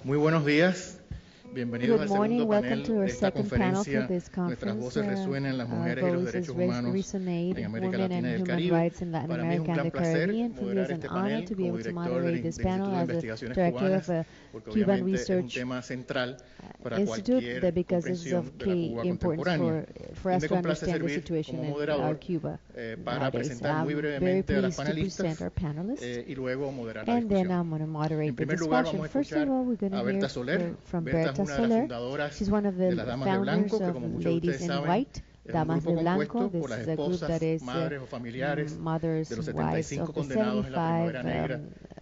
Muy buenos días. Bienvenidos Good al morning. segundo Welcome panel to our de esta second panel for conferencia. this Nuestras conference. voces resuenan en las mujeres y los Voices derechos humanos resonate, en América women Latina and y el human Caribe. rights in Latin Para mí es un America and gran the placer Caribbean. For me, moderar it's an este honor panel to be como able to director moderate del this Instituto panel de as a Investigaciones director Cubanas, of porque Cuban obviamente es un Research tema central para Institute, cualquier because it's comprensión of de la key Cuba importance contemporánea. for Y us me to complace understand the servir situation como in moderador Cuba para nowadays. presentar muy I'm very brevemente a las pleased to panelistas present our panelists, y luego moderar la and then discusión. I'm going to moderate En the primer lugar, discussion. vamos a First of escuchar all, we're going a to Berta hear Soler. from Berta es Berta una de las Soler. fundadoras She's one of de the las Damas de founders Blanco, que of como muchos de Ladies ustedes in saben, White, es un Damas grupo de Blanco. compuesto This por las is a group esposas, that is madres o familiares mothers, de los wives 75 of the condenados en la 75 Primavera Negra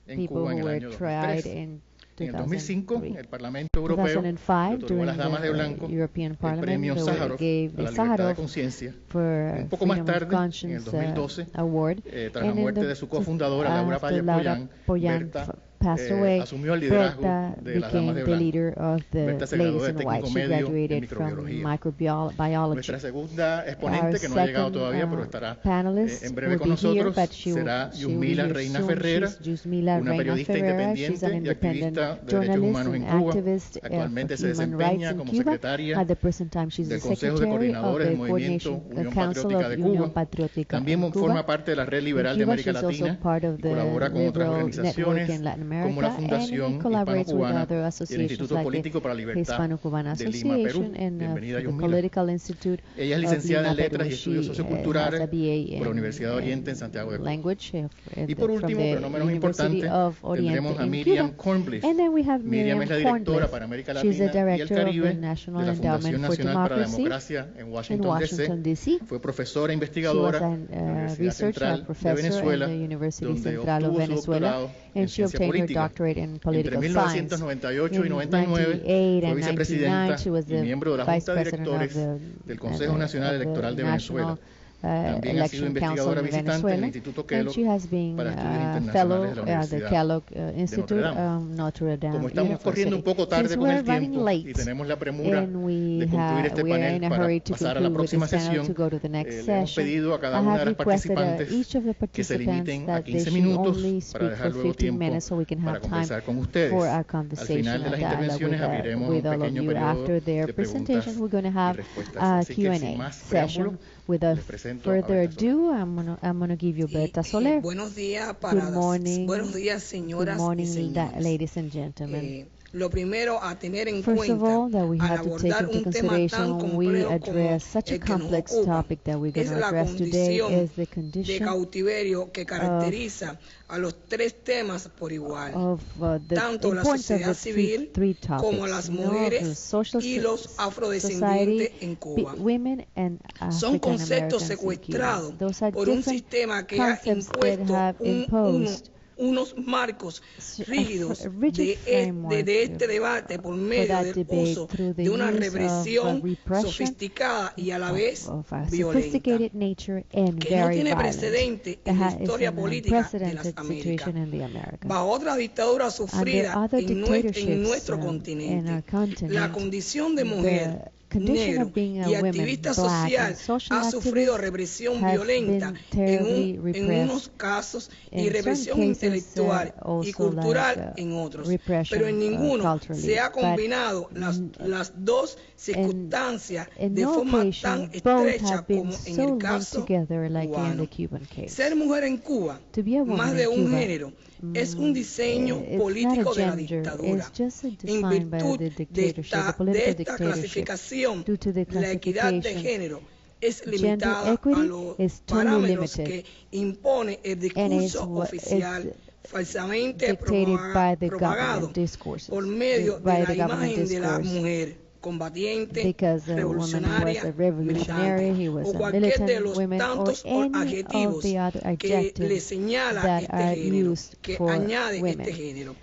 en people Cuba en who el were año tried 2003. in En el 2005, 2003. el Parlamento Europeo le 2005, otorgó a las during Damas de the Blanco European el Parliament, premio they Sájarov gave a the la libertad de Sakharov conciencia. for Un poco más Freedom of tarde, en el Conscience 2012, Award. tras la muerte de su cofundadora, Laura After Paya Laura Pollán, Pollán Berta passed away, asumió el liderazgo Berta de las Damas became de the Blanco. leader of the Berta se graduó Ladies de in técnico White. She medio en graduated from microbiología. microbiology. Nuestra segunda Our exponente, que no ha llegado second todavía, pero estará panelist en breve will con be here, nosotros, but she will será be Yusmila here Reina soon. Ferrera, She's Yusmila una Reina periodista Ferrera. She's an independiente y independent activista de derechos journalist humanos en and Cuba. activist Actualmente se for human rights desempeña in como Cuba. secretaria At the present time, she's the del Consejo de secretary of Coordinadores the del Movimiento Coordination Unión Council Patriótica of de Unión Cuba. Patriótica También en Cuba. forma parte de la Red Liberal de Cuba, América she's also Latina part of y the colabora con otras liberal network organizaciones in Latin como la America, and Fundación collaborates with Hispano-Cubana other y el associations Instituto like Político para la the Libertad Hispano-Cubana de Lima, Perú. Association and Bienvenida, the Yusmila. Political Institute Ella es of licenciada Lima, en Letras Perú. y Estudios She Socioculturales has a BA por la Universidad de Oriente en in Santiago de Cuba. language Y por from último, the pero no menos University importante, of Oriente tendremos a in Miriam Cuba. Cornbliss. And then we have Miriam Miriam es la directora Cornbliss. para América She's the Latina y el director of Caribe the de National la Fundación Endowment for Nacional para la Democracy Democracia en in Washington, Washington, D.C. D.C. Fue profesora She was investigadora a en la Universidad research Central de professor Venezuela, in the University donde Central of obtuvo su Venezuela, doctorado en and she ciencia obtained her política. doctorate in Entre political science. 1998 y In 99 1998 fue and vicepresidenta 1999, she was y the miembro de la vice Junta de president of Directores del Consejo Nacional Electoral de Venezuela. También ha sido Election Council investigadora in visitante en el Venezuela, Instituto and Kellogg she has been para Estudios fellow Internacionales de la at the Universidad Kellogg de Institute Notre Dame. Notre Dame Como estamos corriendo un poco tarde Since con we're el running tiempo late, y tenemos la premura and we de concluir este are in panel a para hurry to pasar a la conclude with próxima this panel sesión, to go to the next le hemos session, pedido a cada I una de have las requested participantes each of the que se participants limiten a that they 15 should minutos only para speak dejar for luego 15 tiempo minutes so we can para have time conversar con ustedes. for our Al conversation final de and las dialogue intervenciones abriremos with un all of pequeño you. periodo After their de presentation, preguntas we're going to y have respuestas. a Así que sin Q&A más preámbulo, session. Without les presento a further Berta Soler. ado, I'm gonna give you Berta Soler. Buenos días para Good morning. buenos días, Good señoras y morning, señores. ladies and gentlemen. Lo primero a tener en First of all, that cuenta we al have to take abordar into un tema tan consideration when we complejo como address such a el que nos complex ocupa topic that we're going es to la address today condición is the de condition cautiverio que caracteriza a los tres temas por igual, of the tanto la importance of sociedad the civil three como topics, las the mujeres social y los society, afrodescendientes en Cuba. women and Son African conceptos Americans in Cuba. secuestrados Those are por un different sistema que ha concepts that impuesto have imposed unos marcos rígidos rigid framework de este debate por medio that del debate uso through the de una use represión of repression sofisticada y a la vez of a violenta, sophisticated nature and que no very tiene violent. precedente That en la is historia an política de las unprecedented Américas. situation in the Americas. Bajo otra dictadura sufrida Under other en nuestro dictatorships in continente, our continent, la condición de mujer, the condition negro of being a y woman, activista black, social and social ha sufrido activist represión has violenta been terribly en repressed unos casos in y certain represión cases, intelectual y also cultural like, en otros, repression, pero en ninguno culturally. se ha But combinado las dos circunstancias in de no forma occasion, tan both estrecha have been como en so el linked caso together like in cubano. the Cuban case. Ser mujer en Cuba, To be a woman más de in un Cuba, género, es un diseño it's político not a de la gender, dictadura. it's just En defined by virtud the de dictatorship, the esta political dictatorship. clasificación, Due to the la equidad de classification, género es gender limitada a equity los is totally parámetros limited, que impone el and discurso oficial it's falsamente dictated by the propagado government discourses, por medio by de the la government imagen de la discourse. mujer combatiente, Because the woman was revolucionaria, a revolutionary, he was o a cualquier de militant los woman, or tantos any of adjetivos the other que le adjectives señala that este are género, used que for añade women. este género,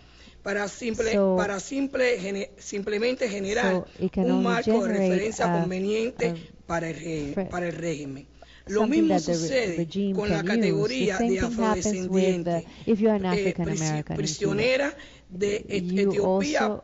para simplemente generar So it can un only marco de generate referencia conveniente a para el régimen. Lo something mismo that the sucede regime con la can use. The categoría same de thing happens with if you're an African American in Cuba. prisionera de You Etiopía also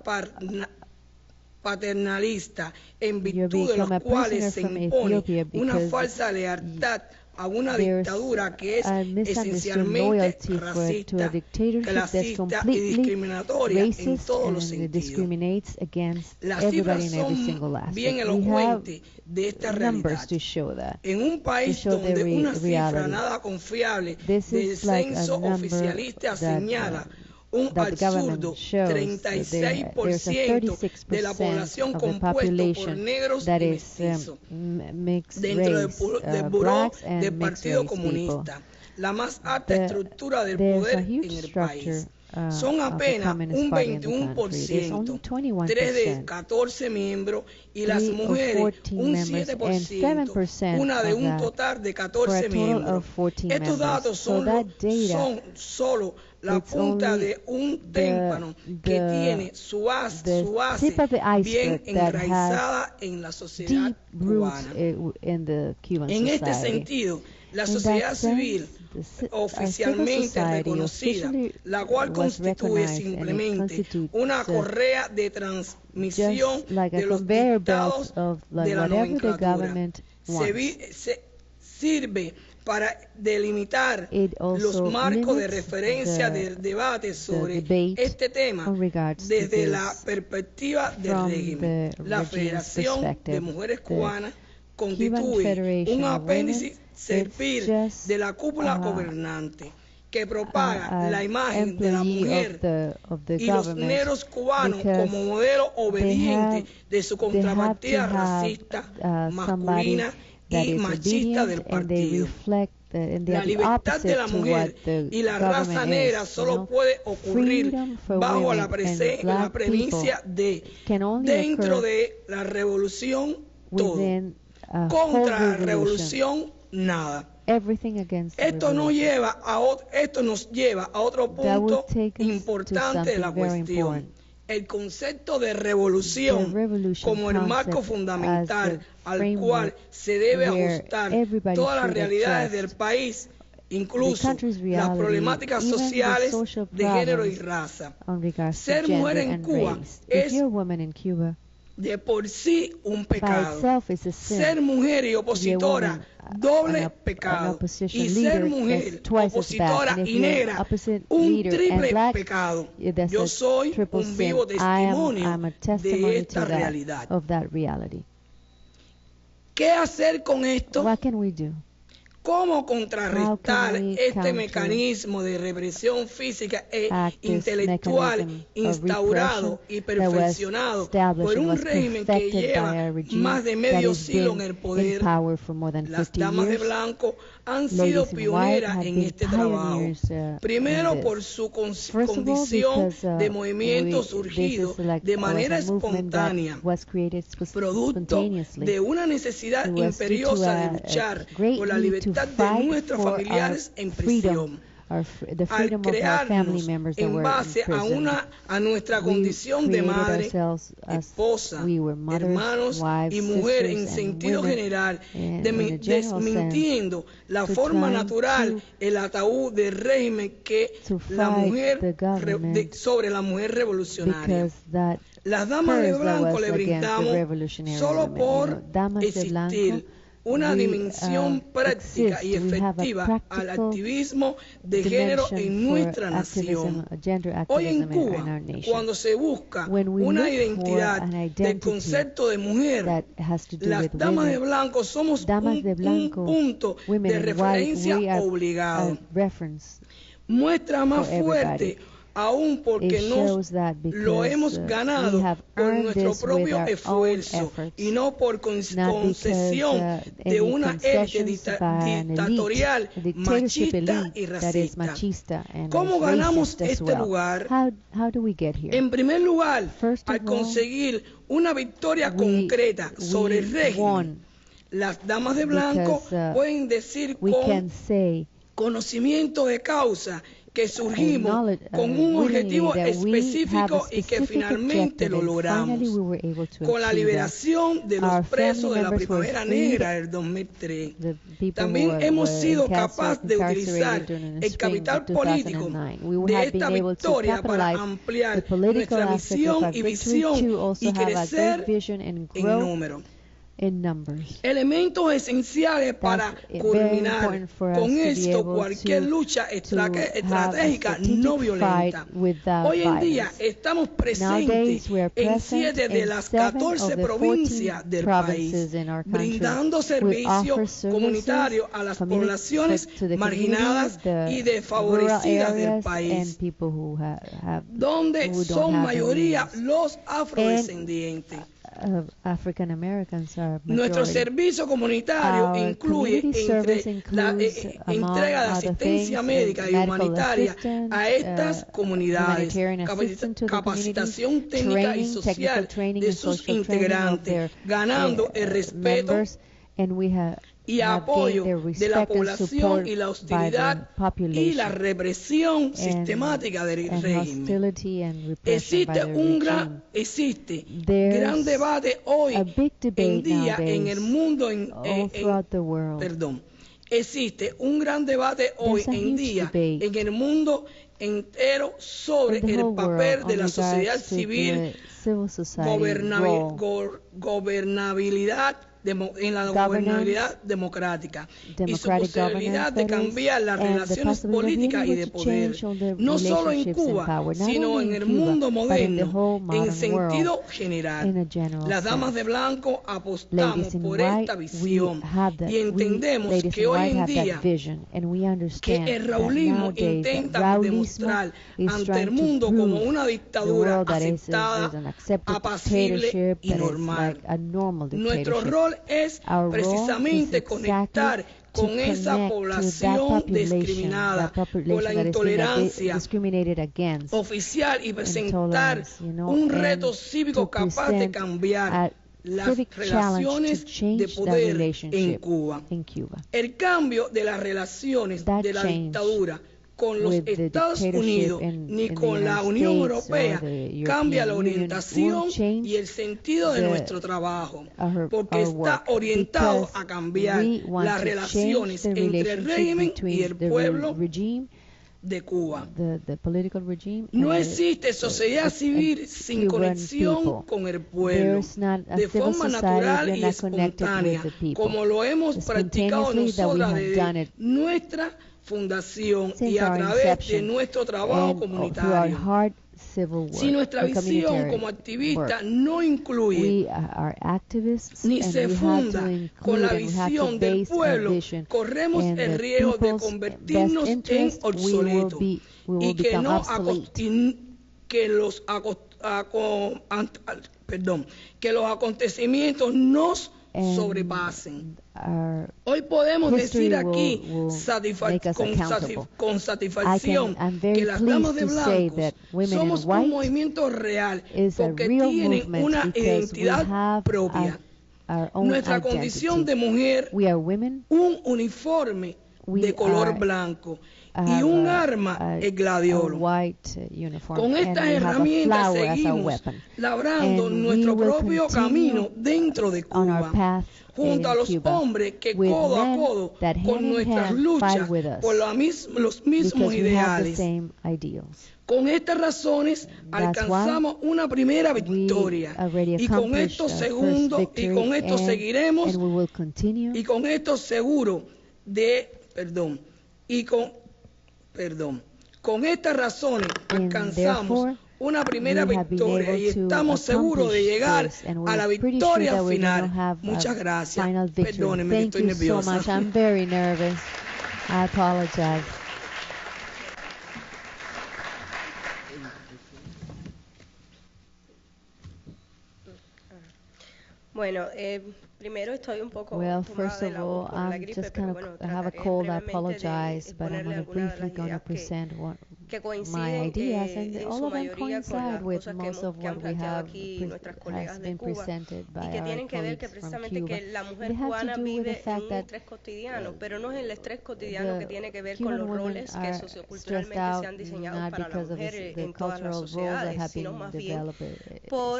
paternalista, en you virtud de los become a cuales prisoner se from impone Ethiopia una because falsa lealtad a una there's dictadura que es a misunderstood esencialmente loyalty to a racista, dictatorship that's clasista y completely discriminatoria en racist todos los and sentidos. discriminates against Las everybody cifras in every son single bien aspect. We have elocuentes de esta numbers realidad. to show that. En un país show the donde una cifra reality. nada confiable This del is like a censo number oficialista that, señala un that the government absurdo shows there's a 36% de la 36% población of the compuesto por population negros that y is mestizos mixed dentro del race, buró blacks del and mixed Partido race people. Comunista, la más alta estructura del There's poder a huge en el structure país. Son of the apenas Communist un Party in the country. There's only 21%, 3 de 21%. 14 miembros y las 3 or mujeres 14 un members, and 7% una de of un that total de for a 14 total miembros. of 14 Estos datos members. So son, that data, son solo la it's punta only de un témpano que the tiene su the base tip of the bien iceberg that enraizada en la sociedad deep roots cubana. in the Cuban En society. este sentido, la In sociedad that civil sense, the civil oficialmente society reconocida, officially la cual was constituye recognized, and it simplemente constitutes una correa de transmisión just like de a los conveyor dictados belt of like de la whatever the nomenclatura. government wants. Sirve para delimitar It los also marcos de limits referencia the- del debate sobre debate este tema on regards to desde this la perspectiva del from régimen. the La regime's Federación de perspective. Mujeres The Cubanas Cuban constituye Federation un of apéndice Women, servil it's just, de la cúpula gobernante que propaga la imagen de la mujer of the y los government, negros cubanos because como modelo obediente de su they have contrapartida to have, racista, somebody masculina that y is machista del obedient, and they partido. reflect and they La are the libertad de opposite la to mujer what the y la raza government negra is, solo puede ocurrir Freedom for bajo women la, and la black premisa people de can only dentro occur de la revolución todo, within a contra la whole revolution. revolución nada. Everything against the Esto nos lleva a otro That will punto take us to importante de la something very cuestión. important. El concepto de revolución The revolution como el marco concept fundamental as the al framework cual se debe where ajustar everybody todas las should realidades adjust del país, the incluso country's las reality, problemáticas even the sociales social de género y problems raza. on regards to Ser gender mujer en and Cuba race. es If you're a woman in Cuba, de por sí un by pecado. itself is a sin. Ser mujer y opositora, doble an pecado. opposition Y ser leader mujer, is twice as bad. opositora And if y you're an negra, opposite un leader and triple black, pecado. that's Yo a soy triple un vivo sin. testimonio I'm a de testimony esta to that, realidad. of that reality. ¿Qué hacer con esto? What can we do? ¿Cómo contrarrestar How can we este counter mecanismo de represión física e this intelectual mechanism of instaurado y repression that was perfeccionado established por and un was régimen que perfected by lleva a regime más de that medio has siglo en been el in poder? power for more than Las 50 damas de years? blanco han sido Ladies in white pioneras have en been este trabajo. pioneers Primero in this. por su First of all, condición because de movimiento this surgido is like de manera was a movement that espontánea, was created producto spontaneously. de una necesidad It was due to imperiosa de a luchar great por la need to libertad de fight nuestros for familiares en freedom, prisión. the Al freedom of our family crearnos members that en were base in prison. a nuestra We condición de created madre, ourselves as esposa, we were mothers, hermanos wives, y mujer en sisters, and sentido women, general, in a general desmintiendo la to forma try natural, to- el ataúd del régimen que to la fight mujer the government sobre la mujer revolucionaria. because that Las damas de curse that blanco was le against the brindamos revolutionary solo women. por Damas de existir blanco, una we, dimensión práctica y exist. We have a efectiva al practical activismo de género dimension en for nuestra nación. gender Hoy en activism in Cuba, our nation. cuando se busca When we una look for identidad an del identity concepto de mujer, that has to do las with damas de women, blanco somos damas de un blanco, punto women de in white, referencia we are obligado. a reference. Muestra más for everybody. fuerte aún porque It nos shows that lo because hemos we ganado have por earned nuestro this with propio our own esfuerzo efforts, y no por not concesión because de any una élite concessions by an dictatorial, elite, a dictatorship machista y elite that is racista. machista and ¿Cómo is ganamos racist as este well. lugar? How do we get here? En primer lugar, First of al all, conseguir una victoria concreta sobre el régimen, won las damas de blanco because, pueden decir we con can say conocimiento de causa que surgimos con un willingly objetivo that we have a específico y que specific finalmente objective, lo and logramos. finally we were able to Con la achieve that. liberación de los Our presos de la family members were Primavera freed, Negra del 2003. The people También who were hemos sido incarcerated capaces de utilizar during the el spring capital of político 2009. We de have esta been able to victoria para capitalize ampliar the political nuestra aspect of misión our y victory visión to also y have a crecer great vision and en grow número. in numbers. Elementos esenciales para very culminar important for us con to be esto able cualquier to lucha have a estratégica no strategic violenta. fight without Hoy en día violence. estamos presentes Nowadays, we are en present 7 de in las 7 of 14 the 14 provincias del país, provinces in our country. brindando We servicio offer services comunitario a las poblaciones to the marginadas community, y the desfavorecidas rural del areas país, and people who donde who don't son have mayoría any los afrodescendientes. African Americans are Nuestro majority. servicio comunitario Our incluye community service includes, among entrega de other asistencia things, médica y medical humanitaria assistance, a estas comunidades, humanitarian assistance to the capacitación communities, técnica y technical social training de and sus social training of integrantes, their ganando el respeto members, and we have y apoyo de la población y la hostilidad y la represión sistemática del régimen. Existe gran debate hoy en día en el mundo, existe un gran debate hoy en día en el mundo entero sobre el papel de la sociedad civil, gobernabilidad en la gobernabilidad democrática y su posibilidad de cambiar las relaciones políticas y de poder, no solo en Cuba, sino en el mundo moderno, en sentido general. Las damas de blanco apostamos por esta visión y entendemos que hoy en día que el raulismo intenta demostrar ante el mundo como una dictadura aceptada, apacible y normal. Nuestro rol es precisamente conectar con esa población discriminada por la intolerancia oficial y presentar un reto cívico capaz de cambiar las relaciones de poder en Cuba. El cambio de las relaciones de la dictadura con los Estados Unidos ni con la Unión Europea cambia la orientación y el sentido de nuestro trabajo, porque está orientado a cambiar las relaciones entre el régimen y el pueblo de Cuba. No existe sociedad civil sin conexión con el pueblo, de forma natural y espontánea, como lo hemos practicado nosotras desde nuestra fundación y a través de nuestro trabajo comunitario. Si nuestra visión como activista no incluye ni se funda con la visión del pueblo, corremos el riesgo de convertirnos en obsoletos y que los acontecimientos nos sobrepasen. Hoy podemos decir aquí con satisfacción que las damas de blanco somos un movimiento real porque tienen una identidad propia. Nuestra condición de mujer, un uniforme de color blanco y un arma, el gladiolo. Con estas herramientas seguimos labrando nuestro propio camino dentro de Cuba, junto a los hombres que codo a codo con nuestras luchas por los mismos ideales. Con estas razones alcanzamos una primera victoria y con esto seguiremos y con esto seguro de con estas razones alcanzamos una primera victoria y estamos seguros de llegar a la victoria final. Muchas gracias. Perdónenme que estoy nerviosa. I'm very nervous. I apologize. Bueno, primero estoy un poco first of all, I'm just kind of, I have a cold, I apologize, but I'm briefly going to present my ideas, and all of them coincide with most of what we have has been presented by our colleagues from Cuba. They have to do with the fact that the Cuban women are stressed out not because of the cultural roles that have been developed for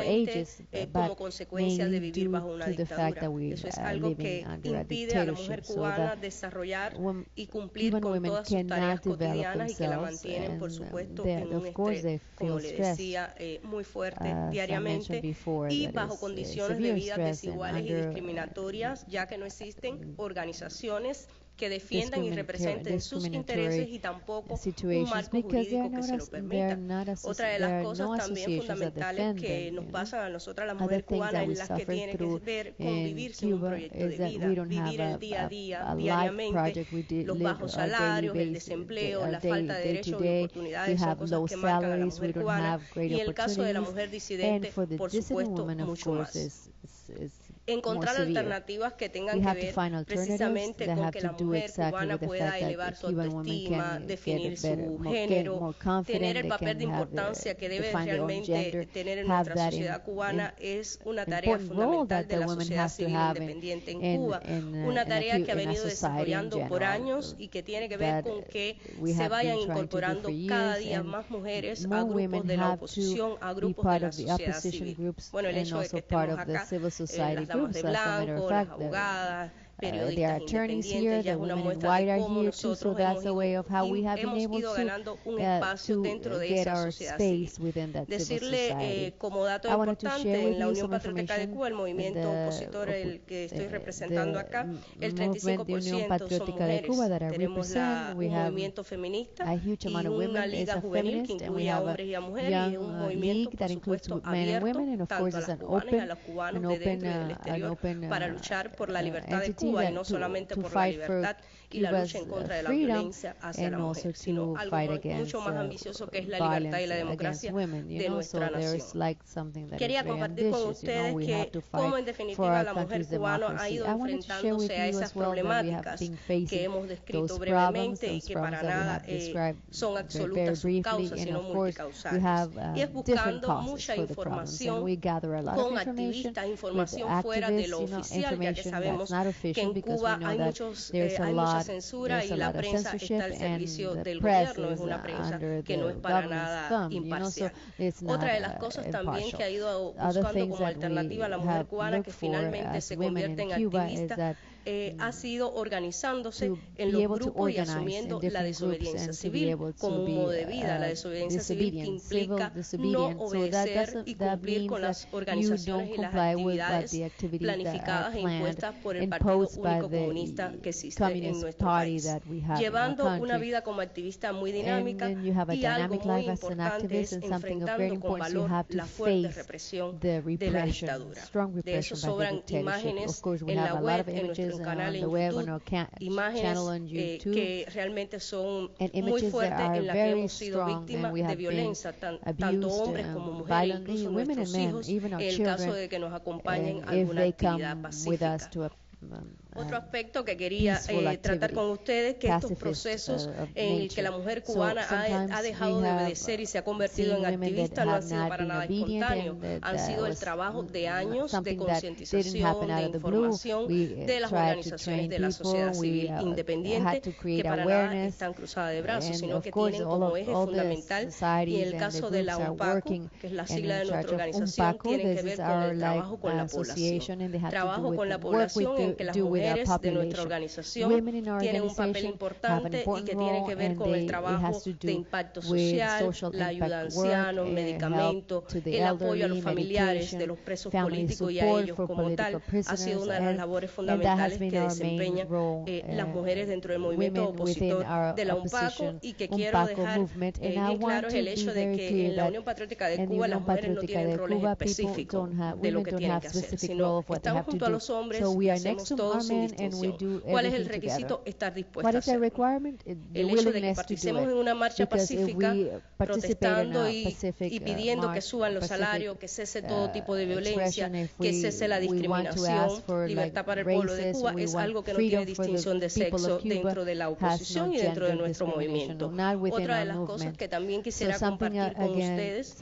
ages, but mainly due to the fact that we are living under a dictatorship, so that Cuban women cannot develop cotidianas y que la mantienen, por supuesto, en un estrés, como le decía, muy fuerte diariamente y bajo condiciones de vida desiguales y discriminatorias, ya que no existen organizaciones que defiendan y representen sus intereses y tampoco un marco jurídico que se lo permita. Otra de las cosas también fundamentales que nos pasan a nosotras las mujeres cubanas es las que tienen que ver con vivir sin un proyecto de vida, vivir el día a día, diariamente, los bajos salarios, el desempleo, la falta de derechos y oportunidades son cosas que marcan a la mujer cubana y en el caso de la mujer disidente, por supuesto, mucho más. Encontrar alternativas que tengan que ver precisamente con que la mujer cubana pueda elevar su autoestima, definir su género, tener el papel de importancia que debe realmente tener en nuestra sociedad cubana es una tarea fundamental de la sociedad civil independiente en Cuba, una tarea que ha venido desarrollando por años y que tiene que ver con que se vayan incorporando cada día más mujeres a grupos de la oposición, a grupos de la sociedad civil. Bueno, el hecho de que estemos acá, las damas de blanco, las abogadas, periodistas independientes, ya es una muestra de cómo nosotros hemos ido ganando un espacio dentro de esa sociedad civil. Decirle como dato importante, en la Unión Patriótica de Cuba, el movimiento opositor el que estoy representando acá, el 35% son mujeres. Tenemos un movimiento feminista y una liga juvenil que incluye a hombres y a mujeres y es un movimiento, por supuesto, abierto tanto a las cubanas y a los cubanos de dentro y del exterior para luchar por la libertad de Cuba y no solamente por la libertad y la lucha en contra de la violencia hacia la mujer, sino algo mucho más ambicioso que es la libertad y la democracia de nuestra nación. Quería compartir con ustedes que cómo en definitiva la mujer cubana ha ido enfrentándose a esas problemáticas que hemos descrito brevemente y que para nada son absolutas sus causas, sino multicausales. Y es buscando mucha información con activistas, información fuera de lo oficial, ya que sabemos que en Cuba hay mucha censura y la prensa está al servicio del gobierno, es una prensa que no es para nada imparcial. Otra de las cosas también que ha ido buscando como alternativa a la mujer cubana que finalmente se convierte en activista ha sido organizándose en los grupos y asumiendo la desobediencia civil como un modo de vida. La desobediencia civil que implica no obedecer y cumplir con las organizaciones y las actividades planificadas e impuestas por el Partido Único Comunista que existe en nuestro país. Llevando una vida como activista muy dinámica y algo muy importante es enfrentando con valor la fuerte represión de la dictadura. De eso sobran imágenes en la web, en nuestro canal en YouTube, imágenes que realmente son muy fuertes en las que hemos sido víctimas de violencia, tanto hombres como mujeres, incluso nuestros hijos, en el caso de que nos acompañen a alguna actividad pacífica. Otro aspecto que quería tratar con ustedes, que estos procesos en el que la mujer cubana ha dejado de obedecer y se ha convertido en activista no han sido para nada espontáneos, han sido el trabajo de años de concientización, de información de las organizaciones de la sociedad civil independiente que para nada están cruzadas de brazos, sino que tienen como eje fundamental, y en el caso de la UNPACO, que es la sigla de nuestra organización, tiene que ver con el trabajo con la población. Trabajo con la población en que las mujeres de nuestra organización tienen un papel importante y que tiene que ver con el trabajo de impacto social, la ayuda a ancianos, medicamentos, el apoyo a los familiares de los presos políticos y a ellos como tal. Ha sido una de las labores fundamentales que desempeñan las mujeres dentro del movimiento opositor de la UNPACO y que quiero dejar bien claro es el hecho de que en la Unión Patriótica de Cuba las mujeres no tienen roles específicos de lo que tienen que hacer, sino estamos junto a los hombres y hacemos todo sin distinción. ¿Cuál es el requisito? Estar dispuesta a hacerlo. El hecho de que participemos en una marcha pacífica, protestando y pidiendo que suban los salarios, que cese todo tipo de violencia, que cese la discriminación, libertad para el pueblo de Cuba, es algo que no tiene distinción de sexo dentro de la oposición y dentro de nuestro movimiento. Otra de las cosas que también quisiera compartir con ustedes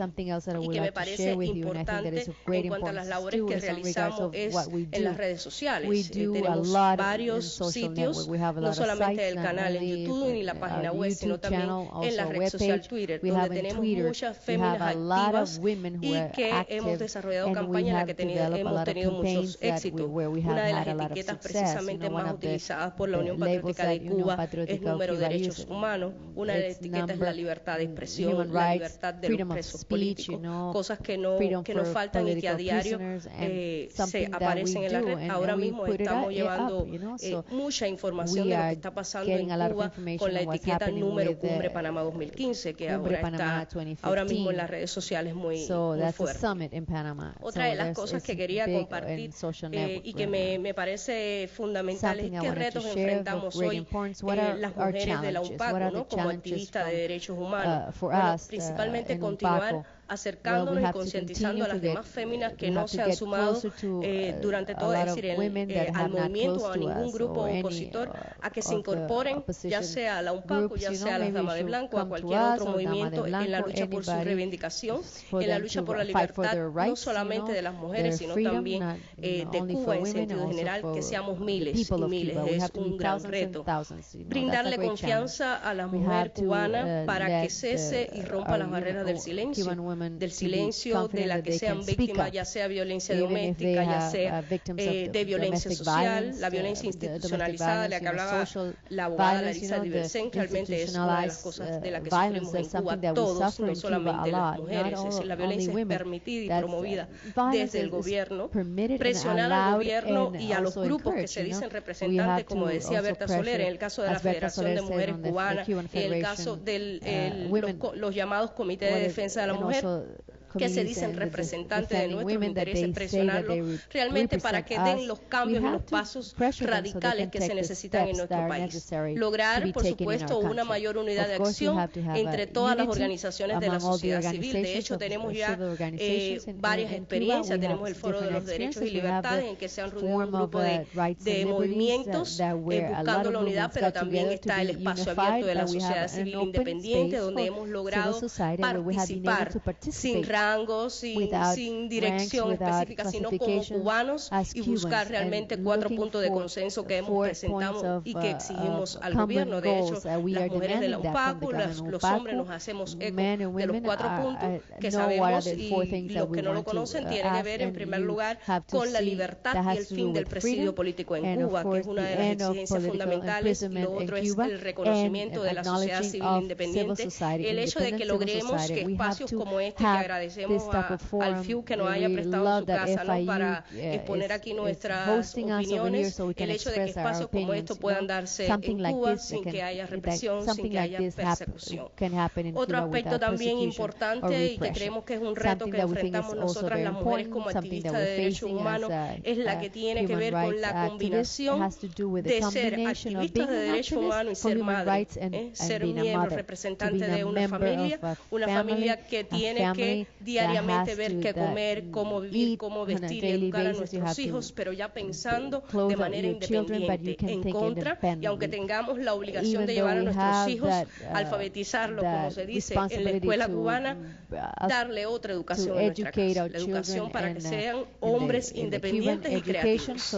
y que me parece importante en cuanto a las labores que realizamos es en las redes sociales. Tenemos varios sitios, no solamente el canal en YouTube ni la página web, sino también en la red social Twitter, donde tenemos muchas féminas activas y que hemos desarrollado campañas en las que hemos tenido muchos éxitos. Una de las etiquetas precisamente más utilizadas por la Unión Patriótica de Cuba es número de derechos humanos. Una de las etiquetas es la libertad de expresión, la libertad de los presos políticos, cosas que no faltan y que a diario se aparecen en la red. Ahora mismo estamos llevando mucha información de lo que está pasando en Cuba con la etiqueta número Cumbre Panamá 2015, que ahora está ahora mismo en las redes sociales muy fuerte. Otra de las cosas que quería compartir y que me parece fundamental es qué retos enfrentamos hoy las mujeres de la UNPACO, ¿no? Como activistas de derechos humanos. Bueno, principalmente continuar acercándonos y concientizando a las demás féminas que no se han sumado durante todo, es decir, al movimiento o a ningún grupo opositor, a que se incorporen, ya sea a la UNPACO, ya sea a las Damas de Blanco, a cualquier otro movimiento en la lucha por su reivindicación, en la lucha por la libertad, no solamente de las mujeres, sino también de Cuba en sentido general, que seamos miles y miles. Es un gran reto. Brindarle confianza a la mujer cubana para que cese y rompa las barreras del silencio, de la que sean víctimas, ya sea violencia doméstica, ya sea de violencia social, la violencia institucionalizada de la que hablaba la abogada Larisa Diversen. Realmente es una de las cosas de la que sufrimos en Cuba todos, no solamente las mujeres. Es decir, la violencia es permitida y promovida desde el gobierno, presionar al gobierno y a los grupos que se dicen representantes, como decía Berta Soler, en el caso de la Federación de Mujeres Cubanas, en el caso de los llamados Comités de Defensa de la Mujer, que se dicen representantes de nuestros intereses, presionarlos realmente para que den los cambios y los pasos radicales que se necesitan en nuestro país. Lograr, por supuesto, una mayor unidad de acción entre todas las organizaciones de la sociedad civil. De hecho, tenemos ya varias experiencias. Tenemos el Foro de los Derechos y Libertades, en que se han reunido un grupo de movimientos buscando la unidad, pero también está el espacio abierto de la sociedad civil independiente, donde hemos logrado participar sin rangos, sin dirección específica, sino como cubanos, y buscar realmente 4 puntos de consenso que hemos presentado y que exigimos al gobierno. De hecho, las mujeres de la UNPACO, los hombres nos hacemos eco de los 4 puntos que sabemos, y los que no lo conocen tienen que ver en primer lugar con la libertad y el fin del presidio político en Cuba, que es una de las exigencias fundamentales, y lo otro es el reconocimiento de la sociedad civil independiente, el hecho de que logremos que espacios como este, que agradecemos al FIU que nos haya prestado su casa, ¿no?, para exponer aquí nuestras opiniones, el hecho de que espacios como estos puedan darse en Cuba sin que haya represión, sin que haya persecución. Otro aspecto también importante y que creemos que es un reto que enfrentamos nosotras las mujeres como activistas de derechos humanos es la que tiene que ver con la combinación de ser activistas de derechos humanos y ser madre, ser miembro, representante de una familia que tiene que diariamente ver qué comer, cómo vivir, cómo vestir y educar a nuestros hijos, pero ya pensando de manera independiente, en contra, y aunque tengamos la obligación de llevar a nuestros hijos, alfabetizarlos, como se dice en la escuela cubana, darle otra educación en nuestra casa, la educación para que sean hombres independientes y creativos.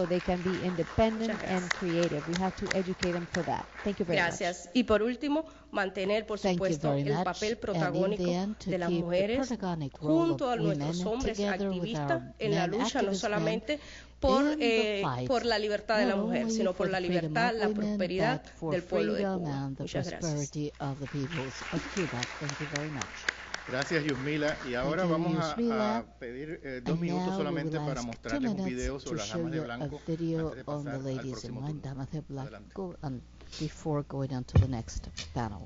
Gracias. Y por último, mantener, por supuesto, el papel protagónico de las mujeres junto a nuestros hombres activistas en la lucha, no solamente por la libertad de la mujer, sino por la libertad, la prosperidad del pueblo de Cuba. Muchas gracias. Gracias, Yusmila. Y ahora vamos a pedir 2 minutos solamente para mostrarles un video sobre las damas de blanco antes de pasar al próximo turno. Adelante. Before going on to the next panel.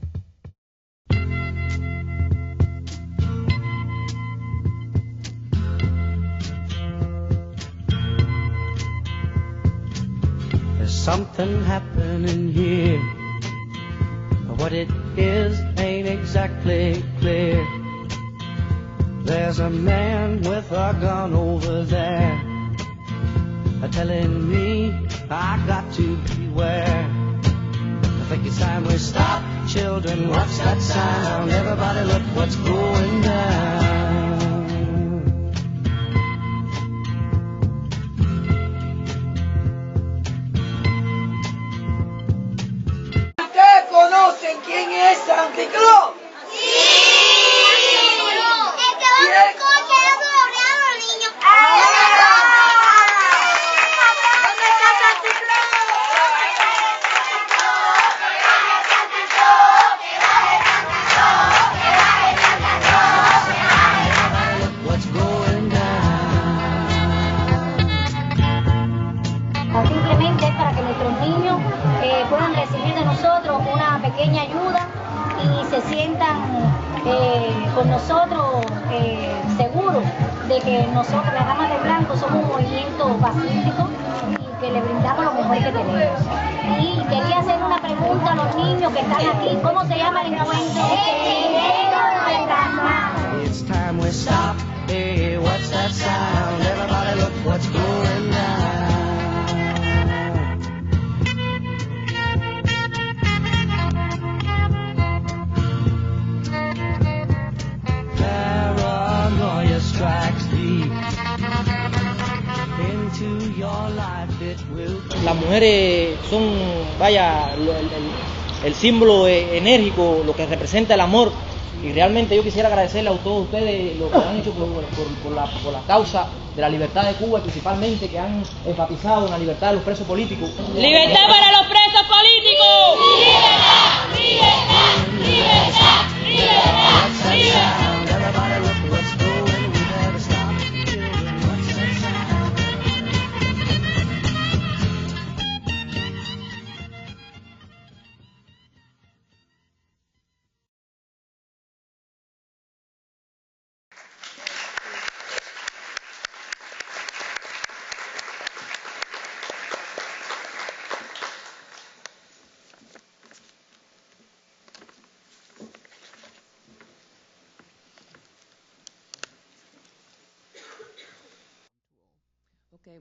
There's something happening here, but what it is ain't exactly clear. There's a man with a gun over there, telling me I got to beware. I think it's time we stop, children, watch that sound. Everybody look what's going down. cicló? Simplemente es para que nuestros niños puedan recibir de nosotros una pequeña ayuda y se sientan con nosotros seguros de que nosotros, las Damas de Blanco, somos un movimiento pacífico y que le brindamos lo mejor que tenemos. Y quería hacer una pregunta a los niños que están aquí. ¿Cómo se llama el encuentro? It's time we stop. Hey, what's that sound? Everybody look what's going down. Paranoia strikes deep into your life. It will. Las mujeres son, vaya, el símbolo enérgico, lo que representa el amor. Y realmente yo quisiera agradecerle a todos ustedes lo que han hecho por la causa de la libertad de Cuba, y principalmente que han enfatizado en la libertad de los presos políticos. ¡Libertad para los presos políticos! ¡Libertad! ¡Libertad! ¡Libertad! ¡Libertad! ¡Libertad!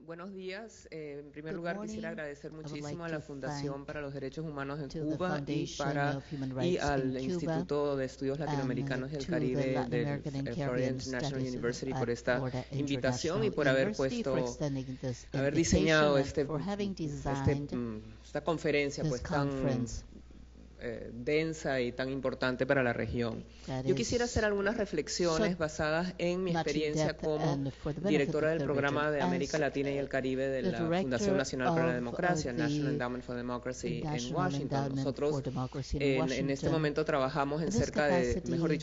Buenos días. En primer lugar, quisiera agradecer muchísimo a la Fundación para los Derechos Humanos en Cuba y al Instituto de Estudios Latinoamericanos y el Caribe de Florida International University por esta invitación y por haber diseñado esta conferencia pues tan densa y tan importante para la región. Yo quisiera hacer algunas reflexiones basadas en mi experiencia como directora del programa de América Latina y el Caribe de la Fundación Nacional para la Democracia, National Endowment for Democracy en Washington. Nosotros en este momento trabajamos en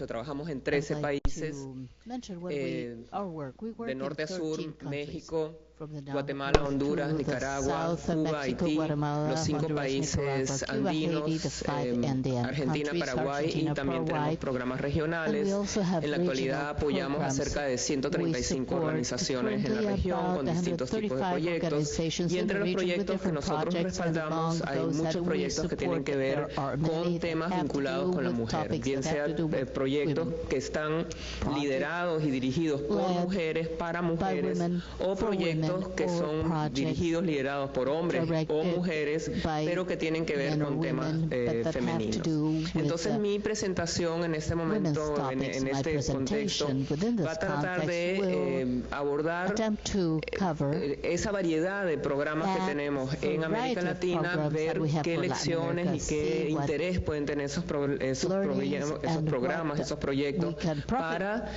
trabajamos en 13 países, de norte a sur: México, Guatemala, Honduras, Nicaragua, Cuba, Haití, los 5 países andinos, Argentina, Paraguay, y también tenemos programas regionales. En la actualidad apoyamos a cerca de 135 organizaciones en la región con distintos tipos de proyectos, y entre los proyectos que nosotros respaldamos hay muchos proyectos que tienen que ver con temas vinculados con la mujer, bien sea proyectos que están liderados y dirigidos por mujeres para mujeres, o proyectos que son dirigidos, liderados por hombres o mujeres, pero que tienen que ver con temas femeninos. Entonces mi presentación en este momento, en este contexto, va a tratar de abordar esa variedad de programas que tenemos en América Latina, ver qué lecciones y qué interés pueden tener esos programas, esos proyectos para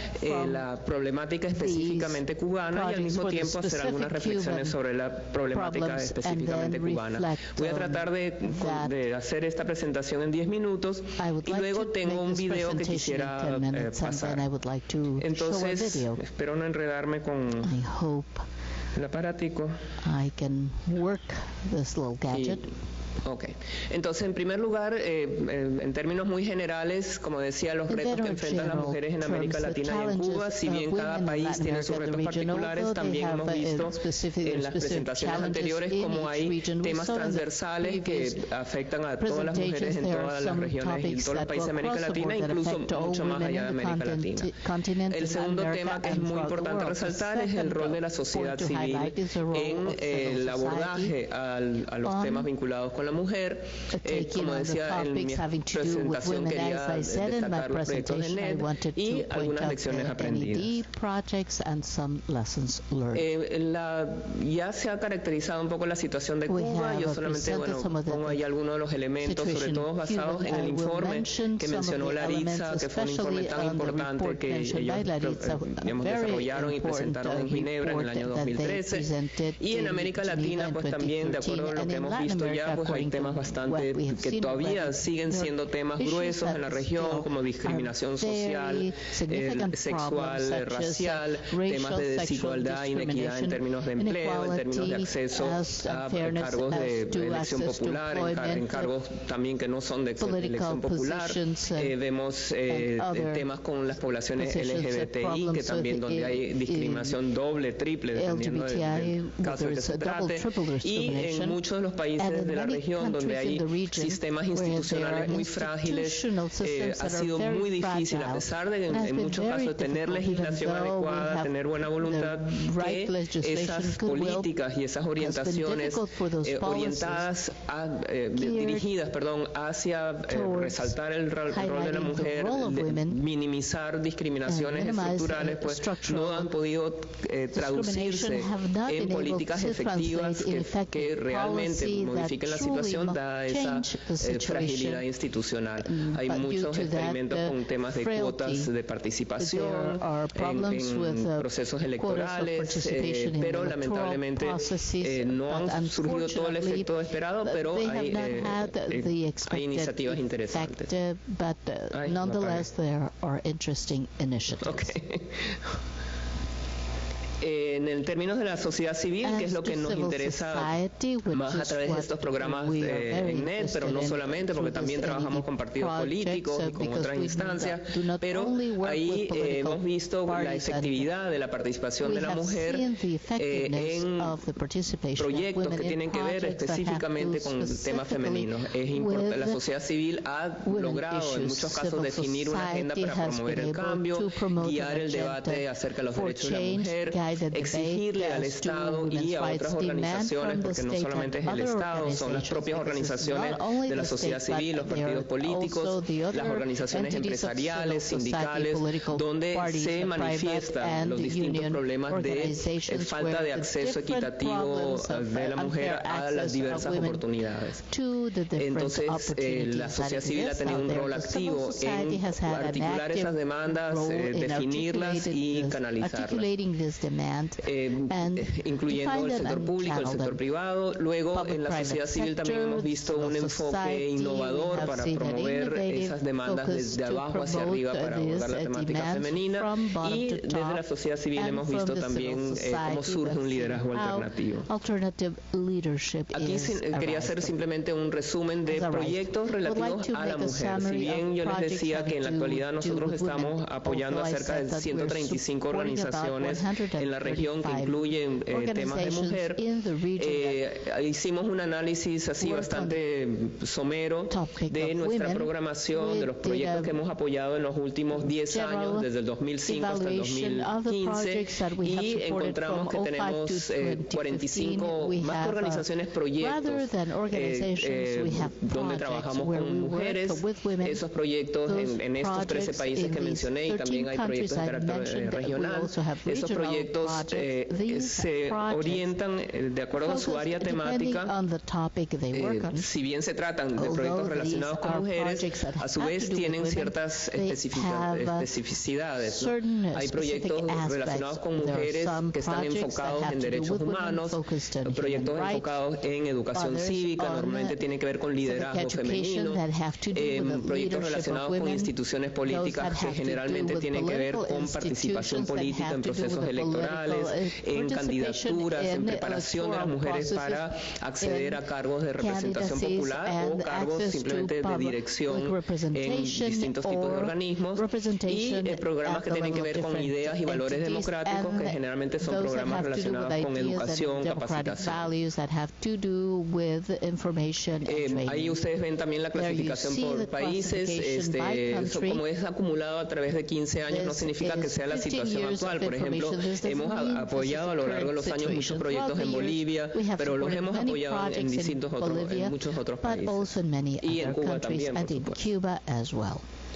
la problemática específicamente cubana, y al mismo tiempo hacer algunas reflexiones sobre la problemática específicamente cubana. Voy a tratar de hacer esta presentación en 10 minutos y luego tengo un video que quisiera pasar. Entonces, espero no enredarme con el aparatico. Ok, entonces en primer lugar, en términos muy generales, como decía, los retos que enfrentan las mujeres en América Latina y en Cuba, si bien cada país tiene sus retos particulares, también hemos visto en las presentaciones anteriores como hay temas transversales que afectan a todas las mujeres en todas las regiones y en todos los países de América Latina, incluso mucho más allá de América Latina. El segundo tema que es muy importante resaltar es el rol de la sociedad civil en el abordaje a los temas vinculados con con la mujer. Como decía en mi presentación, quería destacar los proyectos de NED y algunas lecciones aprendidas. Ya se ha caracterizado un poco la situación de Cuba. Yo solamente pongo ahí algunos de los elementos, sobre todo basados en el informe que mencionó Laritza, que fue un informe tan importante que ellos desarrollaron y presentaron en Ginebra en el año 2013. Y en América Latina, pues también, de acuerdo a lo que hemos visto ya, pues hay temas bastante que todavía siguen siendo temas gruesos en la región, como discriminación social, sexual, racial, temas de desigualdad, inequidad en términos de empleo, en términos de acceso a cargos de elección popular, en cargos también que no son de elección popular. Vemos temas con las poblaciones LGBTI, que también donde hay discriminación doble, triple, dependiendo del caso que se trate. Y en muchos de los países de la región donde hay sistemas institucionales muy frágiles, ha sido muy difícil, a pesar de en muchos casos tener legislación adecuada, tener buena voluntad, que esas políticas y esas orientaciones orientadas, dirigidas hacia resaltar el rol de la mujer, minimizar discriminaciones estructurales, pues no han podido traducirse en políticas efectivas que realmente modifiquen la situación, dada esa fragilidad institucional. Hay muchos experimentos con temas de cuotas de participación en procesos electorales, pero lamentablemente no han surgido todo el efecto esperado, pero hay iniciativas interesantes. Okay. En términos de la sociedad civil, que es lo que nos interesa más a través de estos programas en NED, pero no solamente, porque también trabajamos con partidos políticos y con otras instancias, pero ahí hemos visto la efectividad de la participación de la mujer en proyectos que tienen que ver específicamente con temas femeninos. Es importante, la sociedad civil ha logrado en muchos casos definir una agenda para promover el cambio, guiar el debate acerca de los derechos de la mujer, exigirle al Estado y a otras organizaciones, porque no solamente es el Estado, son las propias organizaciones de la sociedad civil, los partidos políticos, las organizaciones empresariales, sindicales, donde se manifiestan los distintos problemas de falta de acceso equitativo de la mujer a las diversas oportunidades. Entonces, la sociedad civil ha tenido un rol activo en articular esas demandas, definirlas y canalizarlas, incluyendo el sector público, el sector privado. Luego, en la sociedad civil también hemos visto un enfoque innovador para promover esas demandas desde abajo hacia arriba para abordar la temática femenina, y desde la sociedad civil hemos visto también cómo surge un liderazgo alternativo. Aquí quería hacer simplemente un resumen de proyectos relativos a la mujer. Si bien yo les decía que en la actualidad nosotros estamos apoyando a cerca de 135 organizaciones en la región que incluyen temas de mujer, hicimos un análisis así bastante somero de nuestra programación, de los proyectos que hemos apoyado en los últimos 10 años, desde el 2005 hasta el 2015, y encontramos que tenemos 45 más que organizaciones, proyectos donde trabajamos con mujeres. Esos proyectos en estos 13 países que mencioné, y también hay proyectos de carácter regional. Esos proyectos se orientan de acuerdo a su área temática. Si bien se tratan de proyectos relacionados con mujeres, a su vez tienen ciertas especificidades, ¿no? Hay proyectos relacionados con mujeres que están enfocados en derechos humanos, proyectos enfocados en educación cívica, normalmente tienen que ver con liderazgo femenino, proyectos relacionados con instituciones políticas que generalmente tienen que ver con participación política en procesos electorales, en candidaturas, en preparación de las mujeres para acceder a cargos de representación popular o cargos simplemente de dirección en distintos tipos de organismos, y programas que tienen que ver con ideas y valores democráticos, que generalmente son programas relacionados con educación, capacitación. Ahí ustedes ven también la clasificación por países. Como es acumulado a través de 15 años, no significa que sea la situación actual. Por ejemplo, hemos apoyado a lo largo de los años muchos proyectos en Bolivia, pero los hemos apoyado en muchos otros países. Y en Cuba también,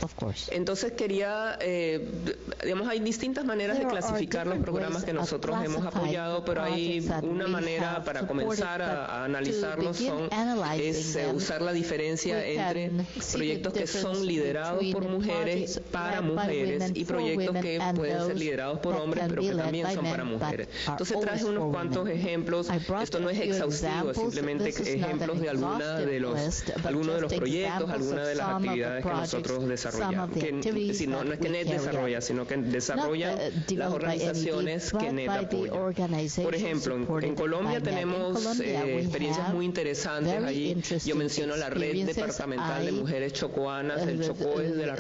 por supuesto. Entonces quería, digamos, hay distintas maneras de clasificar los programas que nosotros hemos apoyado, pero hay una manera para comenzar a analizarlos es usar la diferencia entre proyectos que son liderados por mujeres para mujeres y proyectos que pueden ser liderados por hombres pero que también son para mujeres. Entonces traje unos cuantos ejemplos. Esto no es exhaustivo, simplemente ejemplos de algunos de los proyectos, algunas de las actividades que nosotros desarrollamos. No es que NET desarrolla, sino que desarrolla las organizaciones que NET apoya. Por ejemplo, en Colombia tenemos experiencias muy interesantes allí. Yo menciono la red departamental de mujeres chocoanas. El Chocó es la